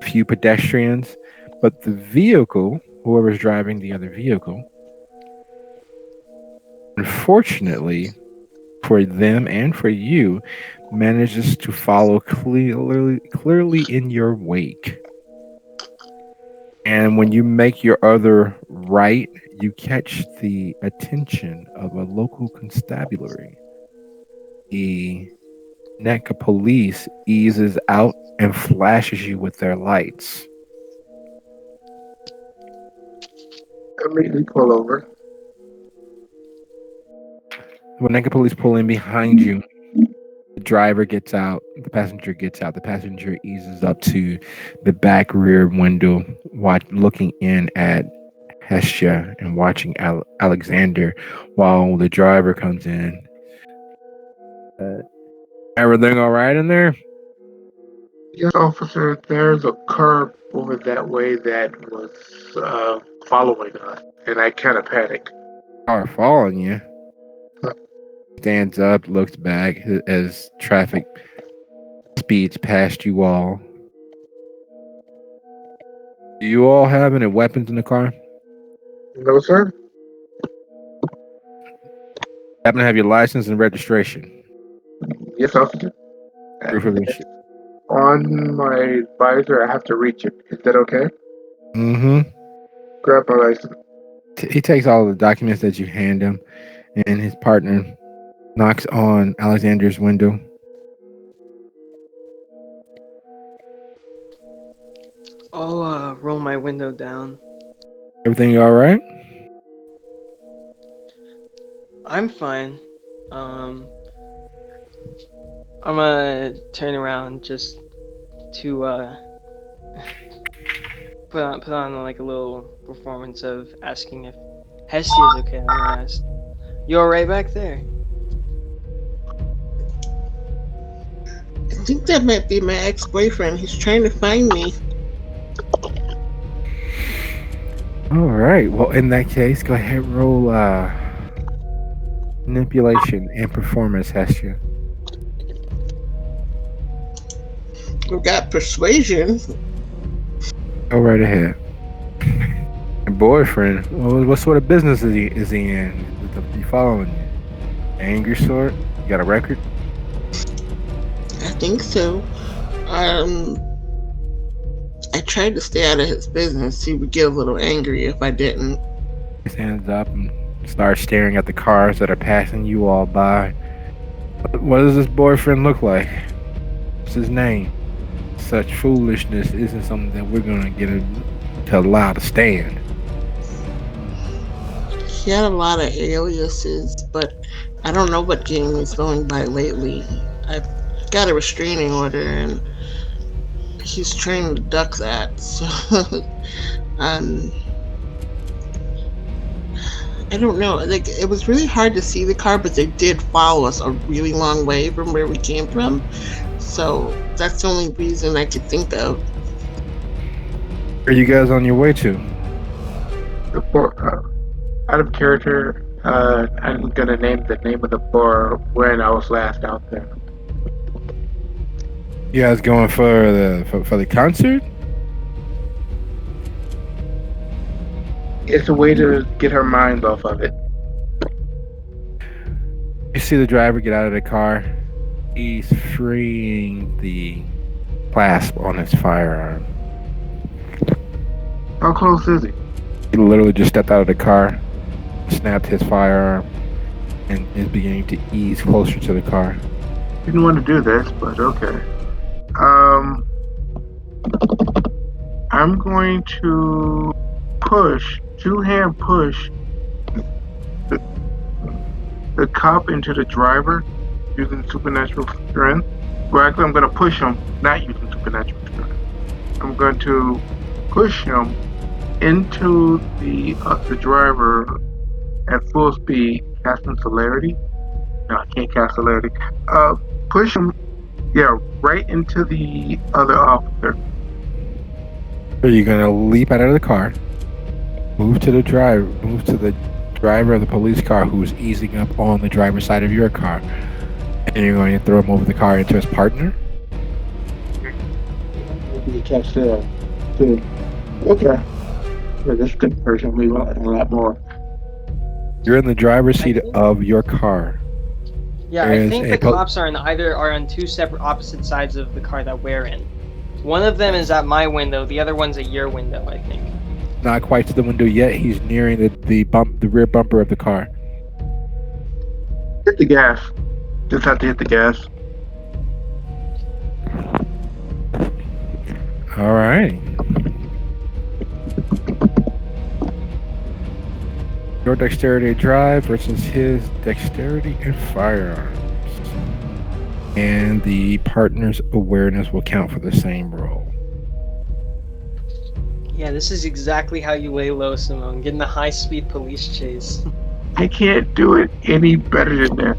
A: a few pedestrians, but the vehicle, whoever's driving the other vehicle, unfortunately for them and for you, manages to follow clearly in your wake. And when you make your other right, you catch the attention of a local constabulary. The NECA police eases out and flashes you with their lights.
B: Immediately pull over.
A: When NECA police pull in behind you, the driver gets out, the passenger gets out. The passenger eases up to the back rear window, looking in at Hestia and watching Alexander while the driver comes in. Everything all right in there?
B: Yes, officer, there's a curb over that way that was following us, and I kind of panicked.
A: Car following you. Stands up, looks back as traffic speeds past you all. Do you all have any weapons in the car?
B: No, sir.
A: Happen to have your license and registration?
B: Yes, officer.
A: Proof of issue.
B: On my visor, I have to reach it. Is that okay?
A: Mm-hmm.
B: Grab my license.
A: He takes all the documents that you hand him, and his partner knocks on Alexander's window.
D: I'll roll my window down.
A: Everything all right?
D: I'm fine. I'm gonna turn around just to put on like a little performance of asking if Hestia is okay. I'm gonna ask, "You all right back there?"
C: I think that might be my ex-boyfriend. He's trying to find me.
A: All right. Well, in that case, go ahead and roll manipulation and performance, Hestia.
C: We've got persuasion.
A: Go right ahead. Your boyfriend. What sort of business is he in? Is he following you? Angry sort? You got a record?
C: I think so. I tried to stay out of his business. He would get a little angry if I didn't.
A: He stands up and Start staring at the cars that are passing you all by. What does this boyfriend look like? What's his name? Such foolishness isn't something that we're gonna get him to allow to stand.
C: He had a lot of aliases, but I don't know what game he's going by lately. I've got a restraining order, and he's trying to duck that. So, um, I don't know. Like, it was really hard to see the car, but they did follow us a really long way from where we came from. So that's the only reason I could think of.
A: Where are you guys on your way to?
B: Out of character, I'm gonna name the name of the bar when I was last out there.
A: You guys going for the concert?
B: It's a way to get her mind off of it.
A: You see the driver get out of the car. He's freeing the clasp on his firearm.
B: How close is he?
A: He literally just stepped out of the car, snapped his firearm, and is beginning to ease closer to the car.
B: Didn't want to do this, but okay. I'm going to two-hand push the cop into the driver using supernatural strength. Well, actually, I'm going to push him, not using supernatural strength. I'm going to push him into the driver at full speed, casting celerity. No, I can't cast celerity. Push him, right into the other officer.
A: Are you gonna leap out of the car, move to the driver of the police car who's easing up on the driver's side of your car, and you're going to throw him over the car into his partner?
B: You catch the okay. Yeah, this good person. We want a lot more.
A: You're in the driver's seat of your car.
D: Yeah, I think the cops are on two separate opposite sides of the car that we're in. One of them is at my window, the other one's at your window, I think.
A: Not quite to the window yet. He's nearing the rear bumper of the car.
B: Hit the gas. Just have to hit the gas.
A: All right. Your dexterity drive versus his dexterity and firearms. And the partner's awareness will count for the same roll.
D: Yeah, this is exactly how you lay low, Simone. Get in a high-speed police chase.
B: I can't do it any better than this.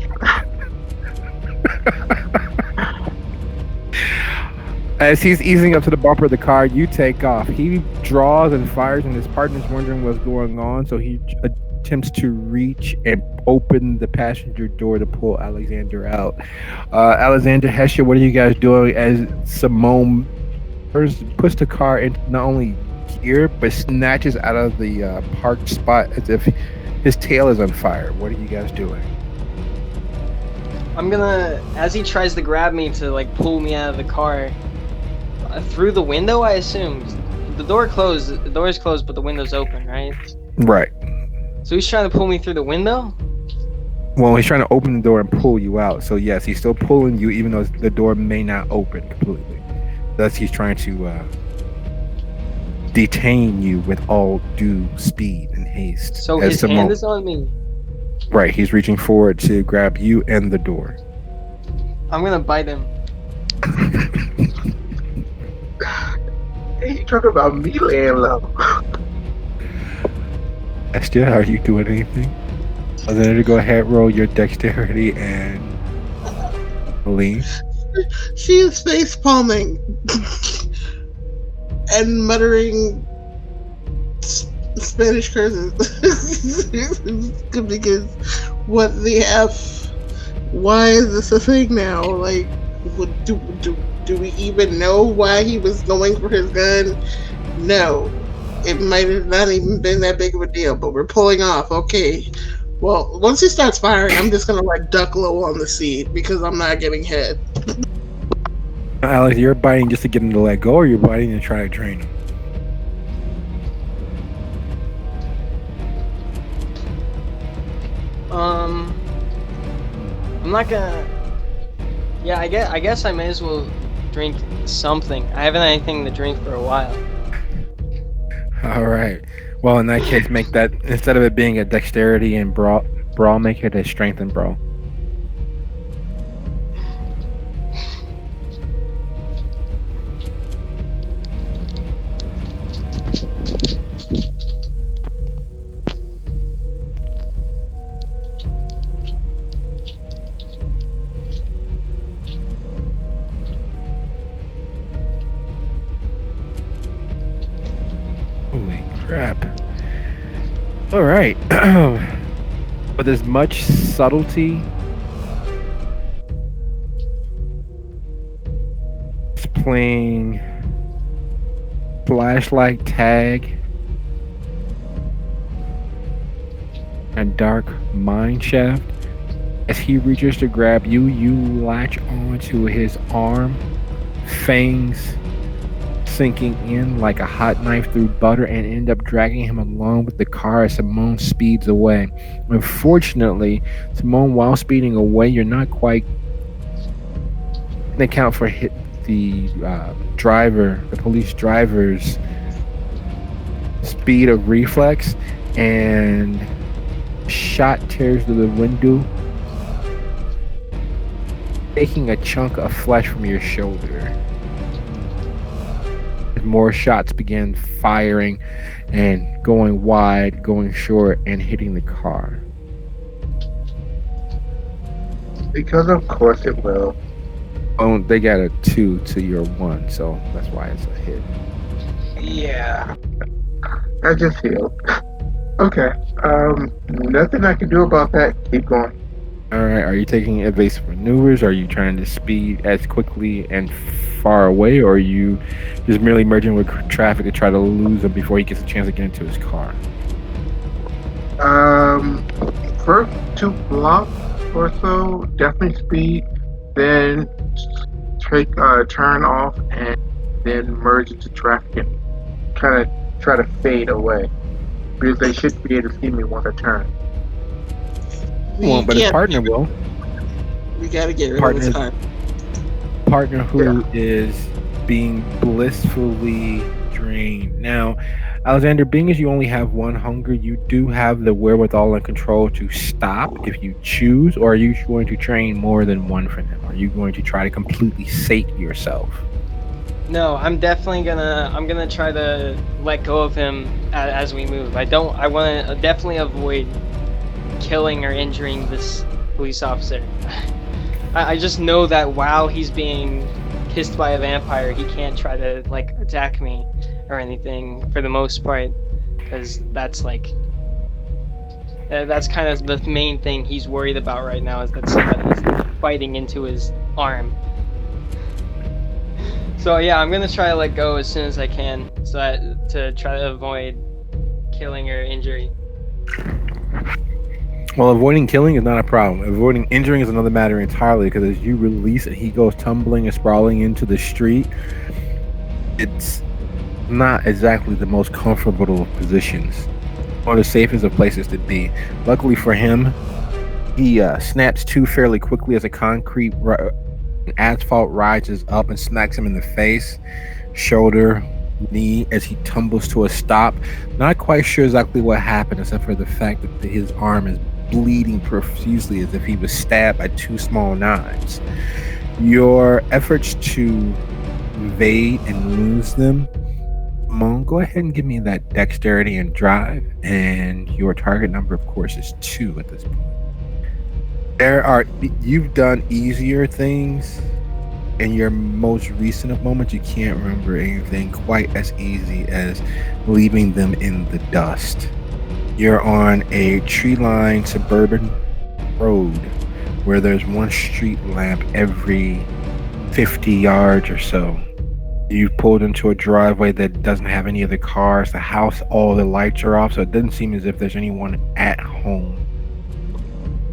A: As he's easing up to the bumper of the car, you take off. He draws and fires, and his partner's wondering what's going on, so he attempts to reach and open the passenger door to pull Alexander out. Alexander, Hesha, what are you guys doing as Simone puts the car in not only gear, but snatches out of the parked spot as if his tail is on fire? What are you guys doing?
D: I'm gonna, as he tries to grab me to like pull me out of the car, through the window, I assume. The door is closed, but the window's open, right?
A: Right.
D: So he's trying to pull me through the window?
A: Well, he's trying to open the door and pull you out. So yes, he's still pulling you, even though the door may not open completely. Thus, he's trying to detain you with all due speed and haste.
D: So his hand is on me.
A: Right, he's reaching forward to grab you and the door.
D: I'm gonna bite him.
B: Hey, you talking about me laying low?
A: Estia, are you doing anything? Other than to go ahead, roll your dexterity and lean.
C: She is face palming and muttering Spanish curses. Because what the F? Why is this a thing now? Like, do we even know why he was going for his gun? No. It might have not even been that big of a deal, but we're pulling off. Okay. Well, once he starts firing, I'm just gonna like duck low on the seat because I'm not getting hit.
A: Alex, you're biting just to get him to let go, or you're biting to try to drain him?
D: I'm not gonna. Yeah, I guess I may as well drink something. I haven't had anything to drink for a while.
A: All right. Well, in that case, make that instead of it being a dexterity and brawl, make it a strength and brawl. Holy crap. All right. With as much subtlety, it's playing flashlight tag and dark mine shaft. As he reaches to grab you, you latch onto his arm, fangs sinking in like a hot knife through butter, and end up dragging him along with the car as Simone speeds away. Unfortunately, Simone, while speeding away, you're not quite account for the police driver's speed of reflex, and shot tears through the window, taking a chunk of flesh from your shoulder. More shots began firing and going wide, going short, and hitting the car.
B: Because of course it will.
A: Oh, they got a 2 to your 1, so that's why it's a hit.
B: Yeah. I just healed. Okay. Nothing I can do about that. Keep going.
A: All right. Are you taking evasive maneuvers? Are you trying to speed as quickly and far away, or are you just merely merging with traffic to try to lose him before he gets a chance to get into his car?
B: First 2 blocks or so, definitely speed. Then take turn off and then merge into traffic and kind of try to fade away, because they should be able to see me once I turn.
A: Well, but his partner will.
C: We gotta get rid of his car.
A: Partner who is being blissfully drained. Now, Alexander, being as you only have 1 hunger, you do have the wherewithal and control to stop if you choose, or are you going to train more than 1 for them? Are you going to try to completely sate yourself?
D: No, I'm definitely gonna try to let go of him as we move. I want to definitely avoid killing or injuring this police officer. I just know that while he's being kissed by a vampire, he can't try to like attack me or anything for the most part, because that's like that's kind of the main thing he's worried about right now, is that somebody's biting into his arm. So yeah, I'm gonna try to let go as soon as I can, to try to avoid killing or injury.
A: Well, avoiding killing is not a problem. Avoiding injuring is another matter entirely, because as you release and he goes tumbling and sprawling into the street, it's not exactly the most comfortable of positions, or the safest of places to be. Luckily for him, he snaps to fairly quickly as a concrete asphalt rises up and smacks him in the face, shoulder, knee, as he tumbles to a stop. Not quite sure exactly what happened, except for the fact that his arm is bleeding profusely as if he was stabbed by 2 small knives. Your efforts to evade and lose them, Mon, go ahead and give me that dexterity and drive, and your target number, of course, is 2 at this point. You've done easier things in your most recent of moments. You can't remember anything quite as easy as leaving them in the dust. You're on a tree-lined suburban road where there's 1 street lamp every 50 yards or so. You pulled into a driveway that doesn't have any other cars. The house, all the lights are off, so it doesn't seem as if there's anyone at home.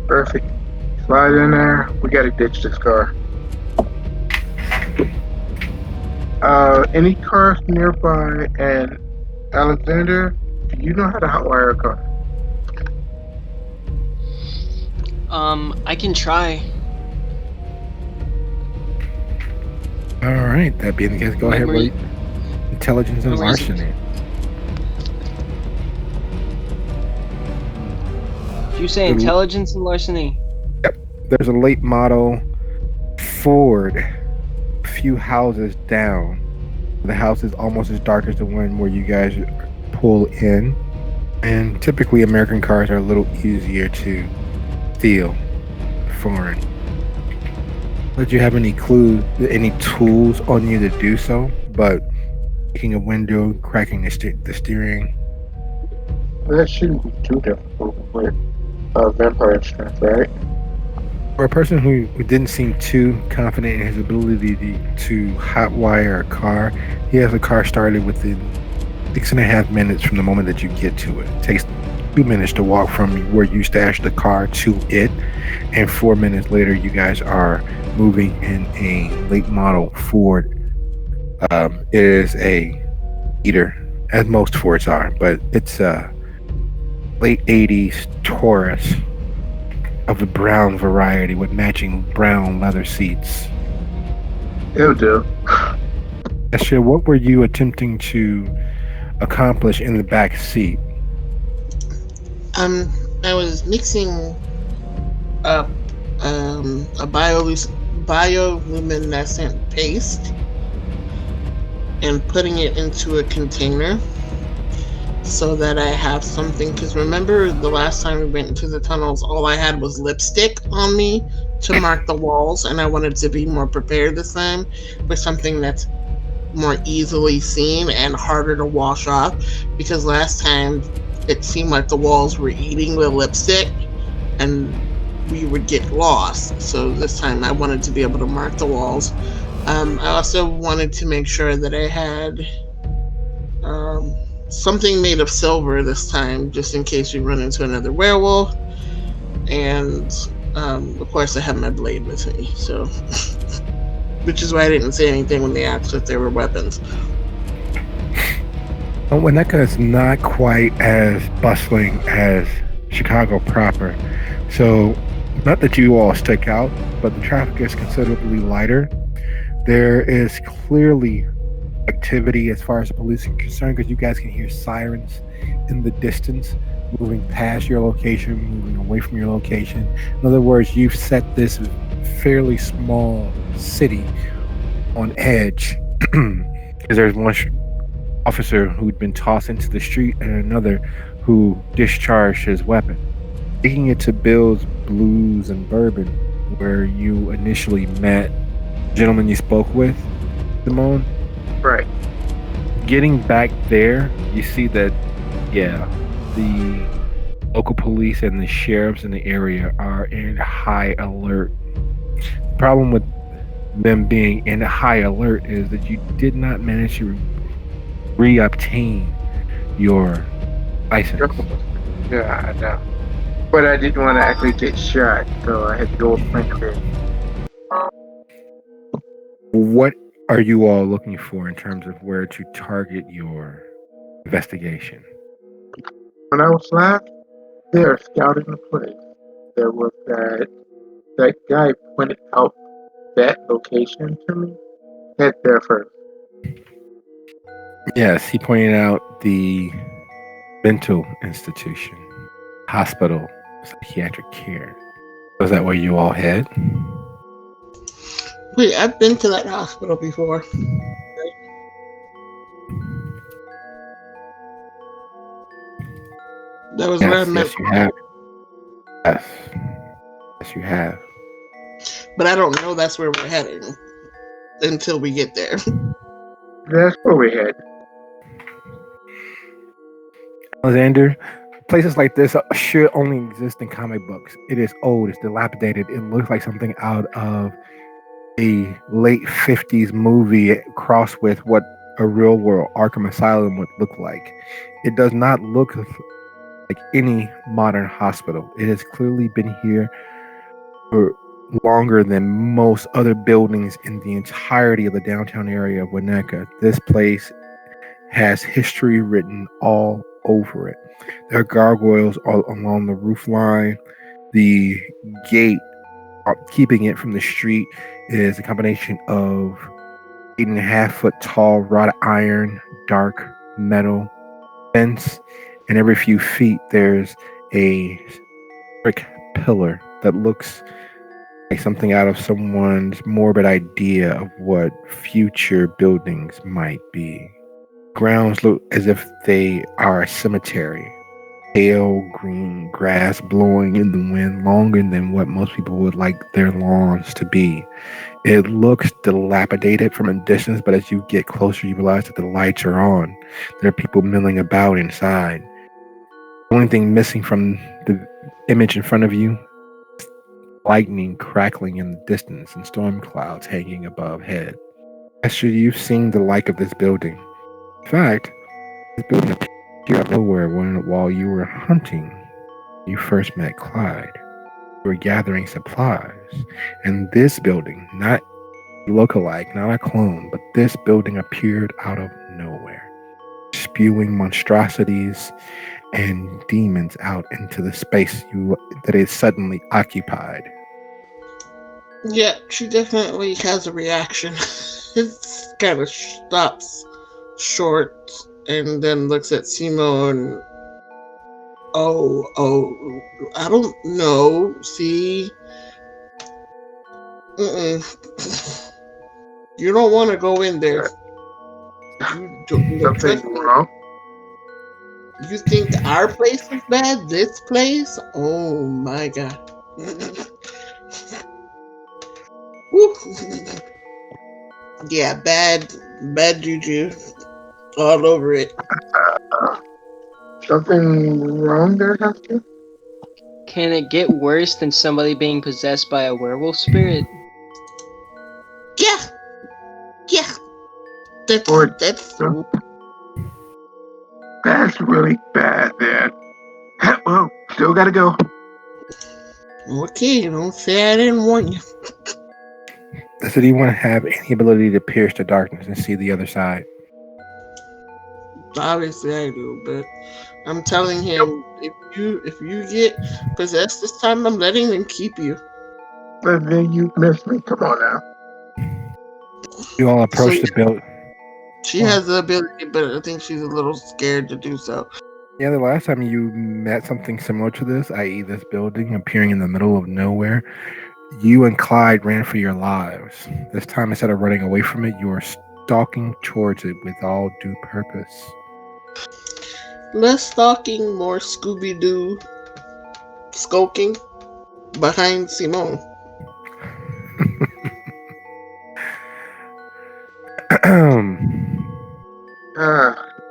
B: Perfect. Slide in there. We gotta ditch this car. Any cars nearby? And Alexander, do you know how to hotwire a car?
D: I can try.
A: All right. That being the case, go ahead. Roll intelligence and
D: Where is it?
A: larceny.
D: Did you say intelligence and larceny?
A: There's a late model Ford a few houses down. The house is almost as dark as the one where you guys pull in. And typically American cars are a little easier to steal foreign. But you have any clue, any tools on you to do so? But breaking a window, cracking the steering.
B: That shouldn't be too difficult with vampire strength, right?
A: For a person who didn't seem too confident in his ability to hotwire a car, he has a car started within 6.5 minutes from the moment that you get to it. It takes 2 minutes to walk from where you stashed the car to it, and 4 minutes later, you guys are moving in a late model Ford. It is a eater, as most Fords are, but it's a late 80s Taurus of the brown variety with matching brown leather seats.
B: It'll do.
A: Esther, what were you attempting to accomplish in the back seat?
C: I was mixing up a bioluminescent paste and putting it into a container so that I have something. Because remember the last time we went into the tunnels, all I had was lipstick on me to mark the walls, and I wanted to be more prepared this time with something that's more easily seen and harder to wash off, because last time it seemed like the walls were eating the lipstick and we would get lost. So this time I wanted to be able to mark the walls. I also wanted to make sure that I had something made of silver this time, just in case we run into another werewolf. And of course I have my blade with me, so which is why I didn't say anything when they asked if there were weapons.
A: Winnetka is not quite as bustling as Chicago proper. So, not that you all stick out, but the traffic is considerably lighter. There is clearly activity as far as the police are concerned, because you guys can hear sirens in the distance, moving past your location, moving away from your location. In other words, you've set this fairly small city on edge, because there's one officer who'd been tossed into the street and another who discharged his weapon. Taking it to Bill's Blues and Bourbon, where you initially met the gentleman you spoke with, Simone.
B: Right.
A: Getting back there, you see that, yeah, the local police and the sheriffs in the area are in high alert. The problem with them being in high alert is that you did not manage to reobtain your license.
B: Yeah, I know. But I didn't want to actually get shot, so I had to go with Masquerade.
A: What are you all looking for in terms of where to target your investigation?
B: When I was last there scouting the place, there was that guy pointed out that location to me. Head there first.
A: Yes, he pointed out the mental institution, hospital, psychiatric care. Was that where you all head?
C: Wait, I've been to that hospital before. That was where I met.
A: Yes, you have. Yes, yes, you have.
C: But I don't know that's where we're heading until we get there.
B: That's where we head.
A: Alexander, places like this should only exist in comic books. It is old, it's dilapidated, it looks like something out of a late 50s movie crossed with what a real world Arkham Asylum would look like. It does not look like any modern hospital. It has clearly been here for longer than most other buildings in the entirety of the downtown area of Winnetka. This place has history written all over it. There are gargoyles all along the roof line. The gate keeping it from the street is a combination of 8.5 foot tall wrought iron, dark metal fence, and every few feet there's a brick pillar that looks like something out of someone's morbid idea of what future buildings might be. Grounds look as if they are a cemetery. Pale green grass blowing in the wind longer than what most people would like their lawns to be. It looks dilapidated from a distance, but as you get closer, you realize that the lights are on. There are people milling about inside. The only thing missing from the image in front of you, lightning crackling in the distance and storm clouds hanging above head. Actually, you've seen the like of this building. In fact, this building appeared out of nowhere while you were hunting. You first met Clyde. You were gathering supplies, and this building, not lookalike, not a clone, but this building appeared out of nowhere, spewing monstrosities and demons out into the space that is suddenly occupied.
C: Yeah, she definitely has a reaction. It kind of stops short and then looks at Simo and oh, I don't know. See, mm-mm. You don't want to go in there. You don't.
B: Something wrong?
C: You think our place is bad? This place? Oh my god. Woo. Yeah, bad juju all over it.
B: Something wrong there, Hester?
D: Can it get worse than somebody being possessed by a werewolf spirit?
C: Yeah, yeah.
B: Or
C: That's
B: that's really bad then. Well, still gotta go.
C: okay. Don't say I didn't warn you.
A: Does anyone have any ability to pierce the darkness and see the other side?
C: Obviously I do, but I'm telling him if you get possessed this time, I'm letting them keep you.
B: But then you missed me. Come on now.
A: You all approach
C: So
A: the build.
C: she has the ability, but I think she's a little scared to do so.
A: Yeah, the last time you met something similar to this, i.e., this building appearing in the middle of nowhere, you and Clyde ran for your lives. This time, instead of running away from it, you are stalking towards it with all due purpose.
C: Less stalking, more Scooby Doo skulking behind Simone.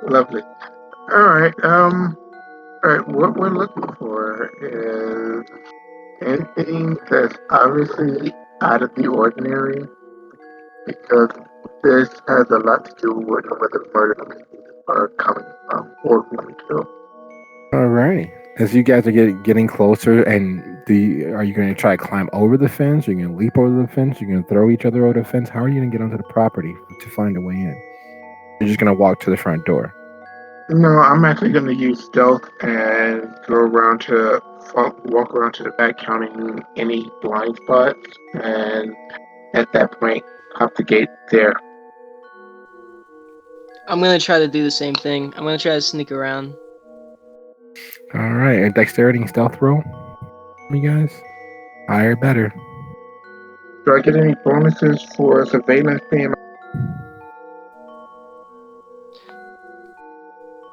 B: Lovely. All right. What we're looking for is anything that's obviously out of the ordinary, because this has a lot to do with where the murder are coming from or going to.
A: Alrighty. As you guys are getting closer, and are you going to try to climb over the fence? Are you going to leap over the fence? Are you going to throw each other over the fence? How are you going to get onto the property to find a way in? You're just going to walk to the front door.
B: No, I'm actually going to use stealth and walk around to the back, counting any blind spots, and at that point, hop the gate there.
D: I'm gonna try to do the same thing. I'm gonna try to sneak around.
A: All right, a dexterity and stealth roll, you guys. Higher, better.
B: Do I get any bonuses for surveillance being?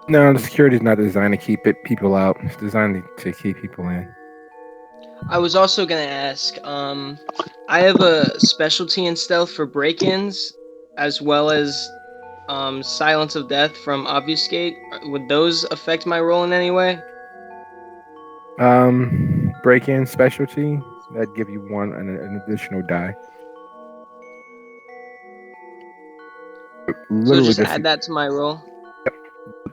A: No, the security is not designed to keep people out. It's designed to keep people in.
D: I was also gonna ask. I have a specialty in stealth for break-ins, as well as silence of death from obfuscate. Would those affect my roll in any way?
A: Break-in specialty, that'd give you an additional die.
D: So just add that to my roll.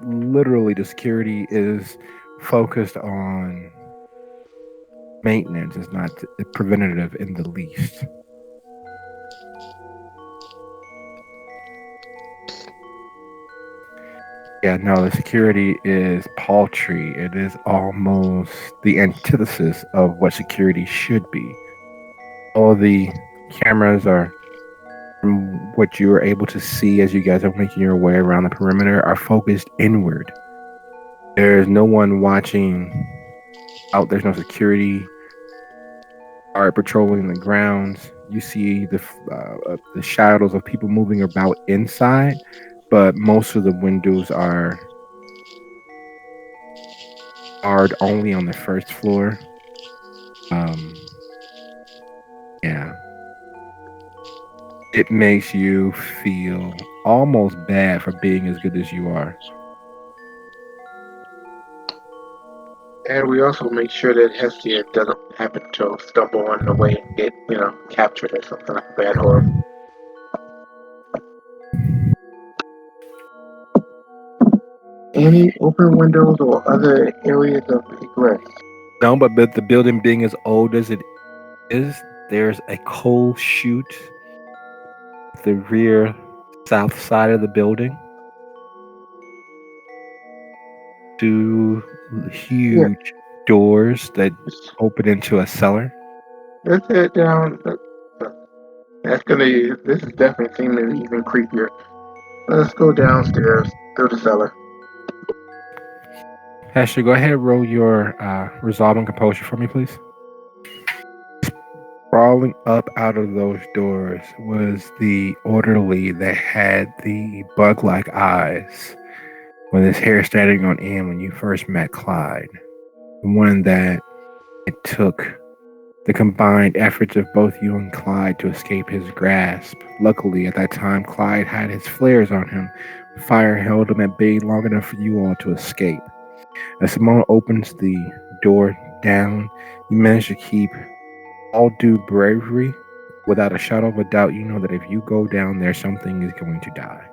A: Literally, the security is focused on maintenance. It's not preventative in the least. Yeah, no, the security is paltry. It is almost the antithesis of what security should be. All the cameras are, from what you are able to see as you guys are making your way around the perimeter, are focused inward. There's no one watching out. There's no security guard patrolling the grounds. You see the shadows of people moving about inside, but most of the windows are barred only on the first floor. Yeah, it makes you feel almost bad for being as good as you are.
B: And we also make sure that Hestia doesn't happen to stumble on the way and get, captured or something like that, or any open windows or other areas of egress.
A: No, but the building being as old as it is, there's a coal chute at the rear south side of the building. Two
B: Yeah,
A: huge doors that open into a cellar.
B: let's head down. That's gonna. This is definitely seeming even creepier. Let's go downstairs through the cellar.
A: Hester, go ahead and roll your resolve and composure for me, please. Crawling up out of those doors was the orderly that had the bug-like eyes with his hair standing on end when you first met Clyde. The one that it took the combined efforts of both you and Clyde to escape his grasp. Luckily, at that time, Clyde had his flares on him. Fire held him at bay long enough for you all to escape. As Simone opens the door down, you manage to keep all due bravery. Without a shadow of a doubt, you know that if you go down there, something is going to die.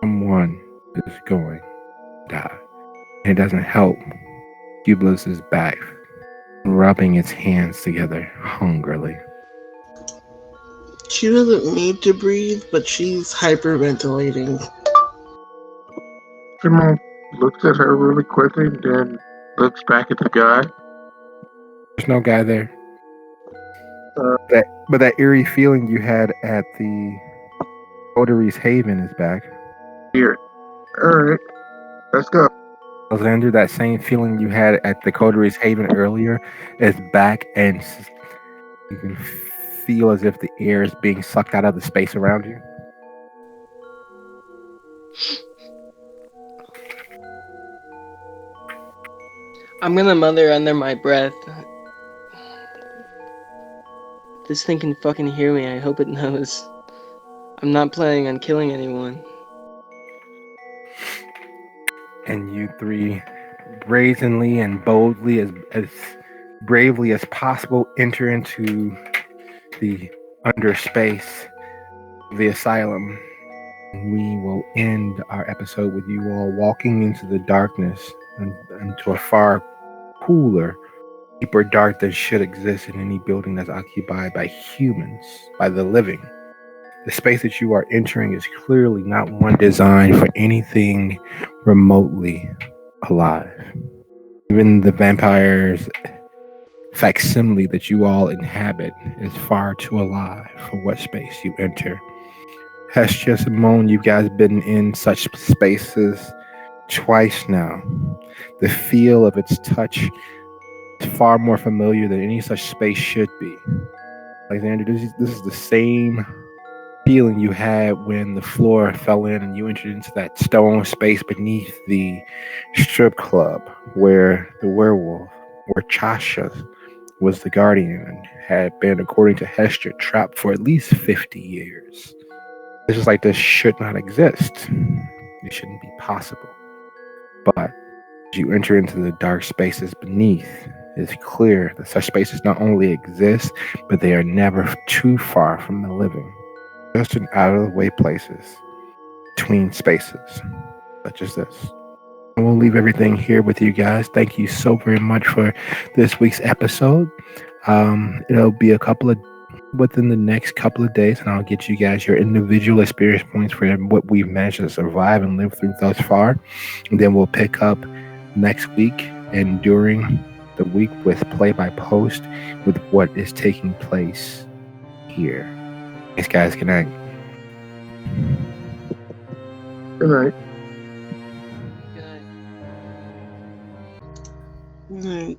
A: Someone is going to die. And it doesn't help. Cubulus is back, rubbing its hands together hungrily.
C: She doesn't need to breathe, but she's hyperventilating.
B: Simone looks at her really quickly, then looks back at the guy.
A: There's no guy there.
B: Uh,
A: But that eerie feeling you had at the Coterie's Haven is back.
B: Here. All right, let's go.
A: Alexander, that same feeling you had at the Coterie's Haven earlier is back, and you can feel as if the air is being sucked out of the space around you.
D: I'm gonna mother under my breath. This thing can fucking hear me. I hope it knows. I'm not planning on killing anyone.
A: And you three, brazenly and boldly, as bravely as possible, enter into the underspace of the asylum. We will end our episode with you all walking into the darkness and into a far cooler, deeper dark than should exist in any building that's occupied by humans, by the living. The space that you are entering is clearly not one designed for anything remotely alive. Even the vampire's facsimile that you all inhabit is far too alive for what space you enter. Hestia, Simone, you guys been in such spaces twice now. The feel of its touch is far more familiar than any such space should be. Alexander, this is the same feeling you had when the floor fell in and you entered into that stone space beneath the strip club where the werewolf, where Chasha was the guardian and had been, according to Hester, trapped for at least 50 years. It's just like this should not exist. It shouldn't be possible. But as you enter into the dark spaces beneath, it's clear that such spaces not only exist, but they are never too far from the living. Just in out of the way places, between spaces, such as this. And we'll leave everything here with you guys. Thank you so very much for this week's episode. It'll be a couple of within the next couple of days, and I'll get you guys your individual experience points for what we've managed to survive and live through thus far. And then we'll pick up next week and during the week with play by post with what is taking place here. Thanks, guys. Good night.
B: Good night.
D: Good night.
C: Right.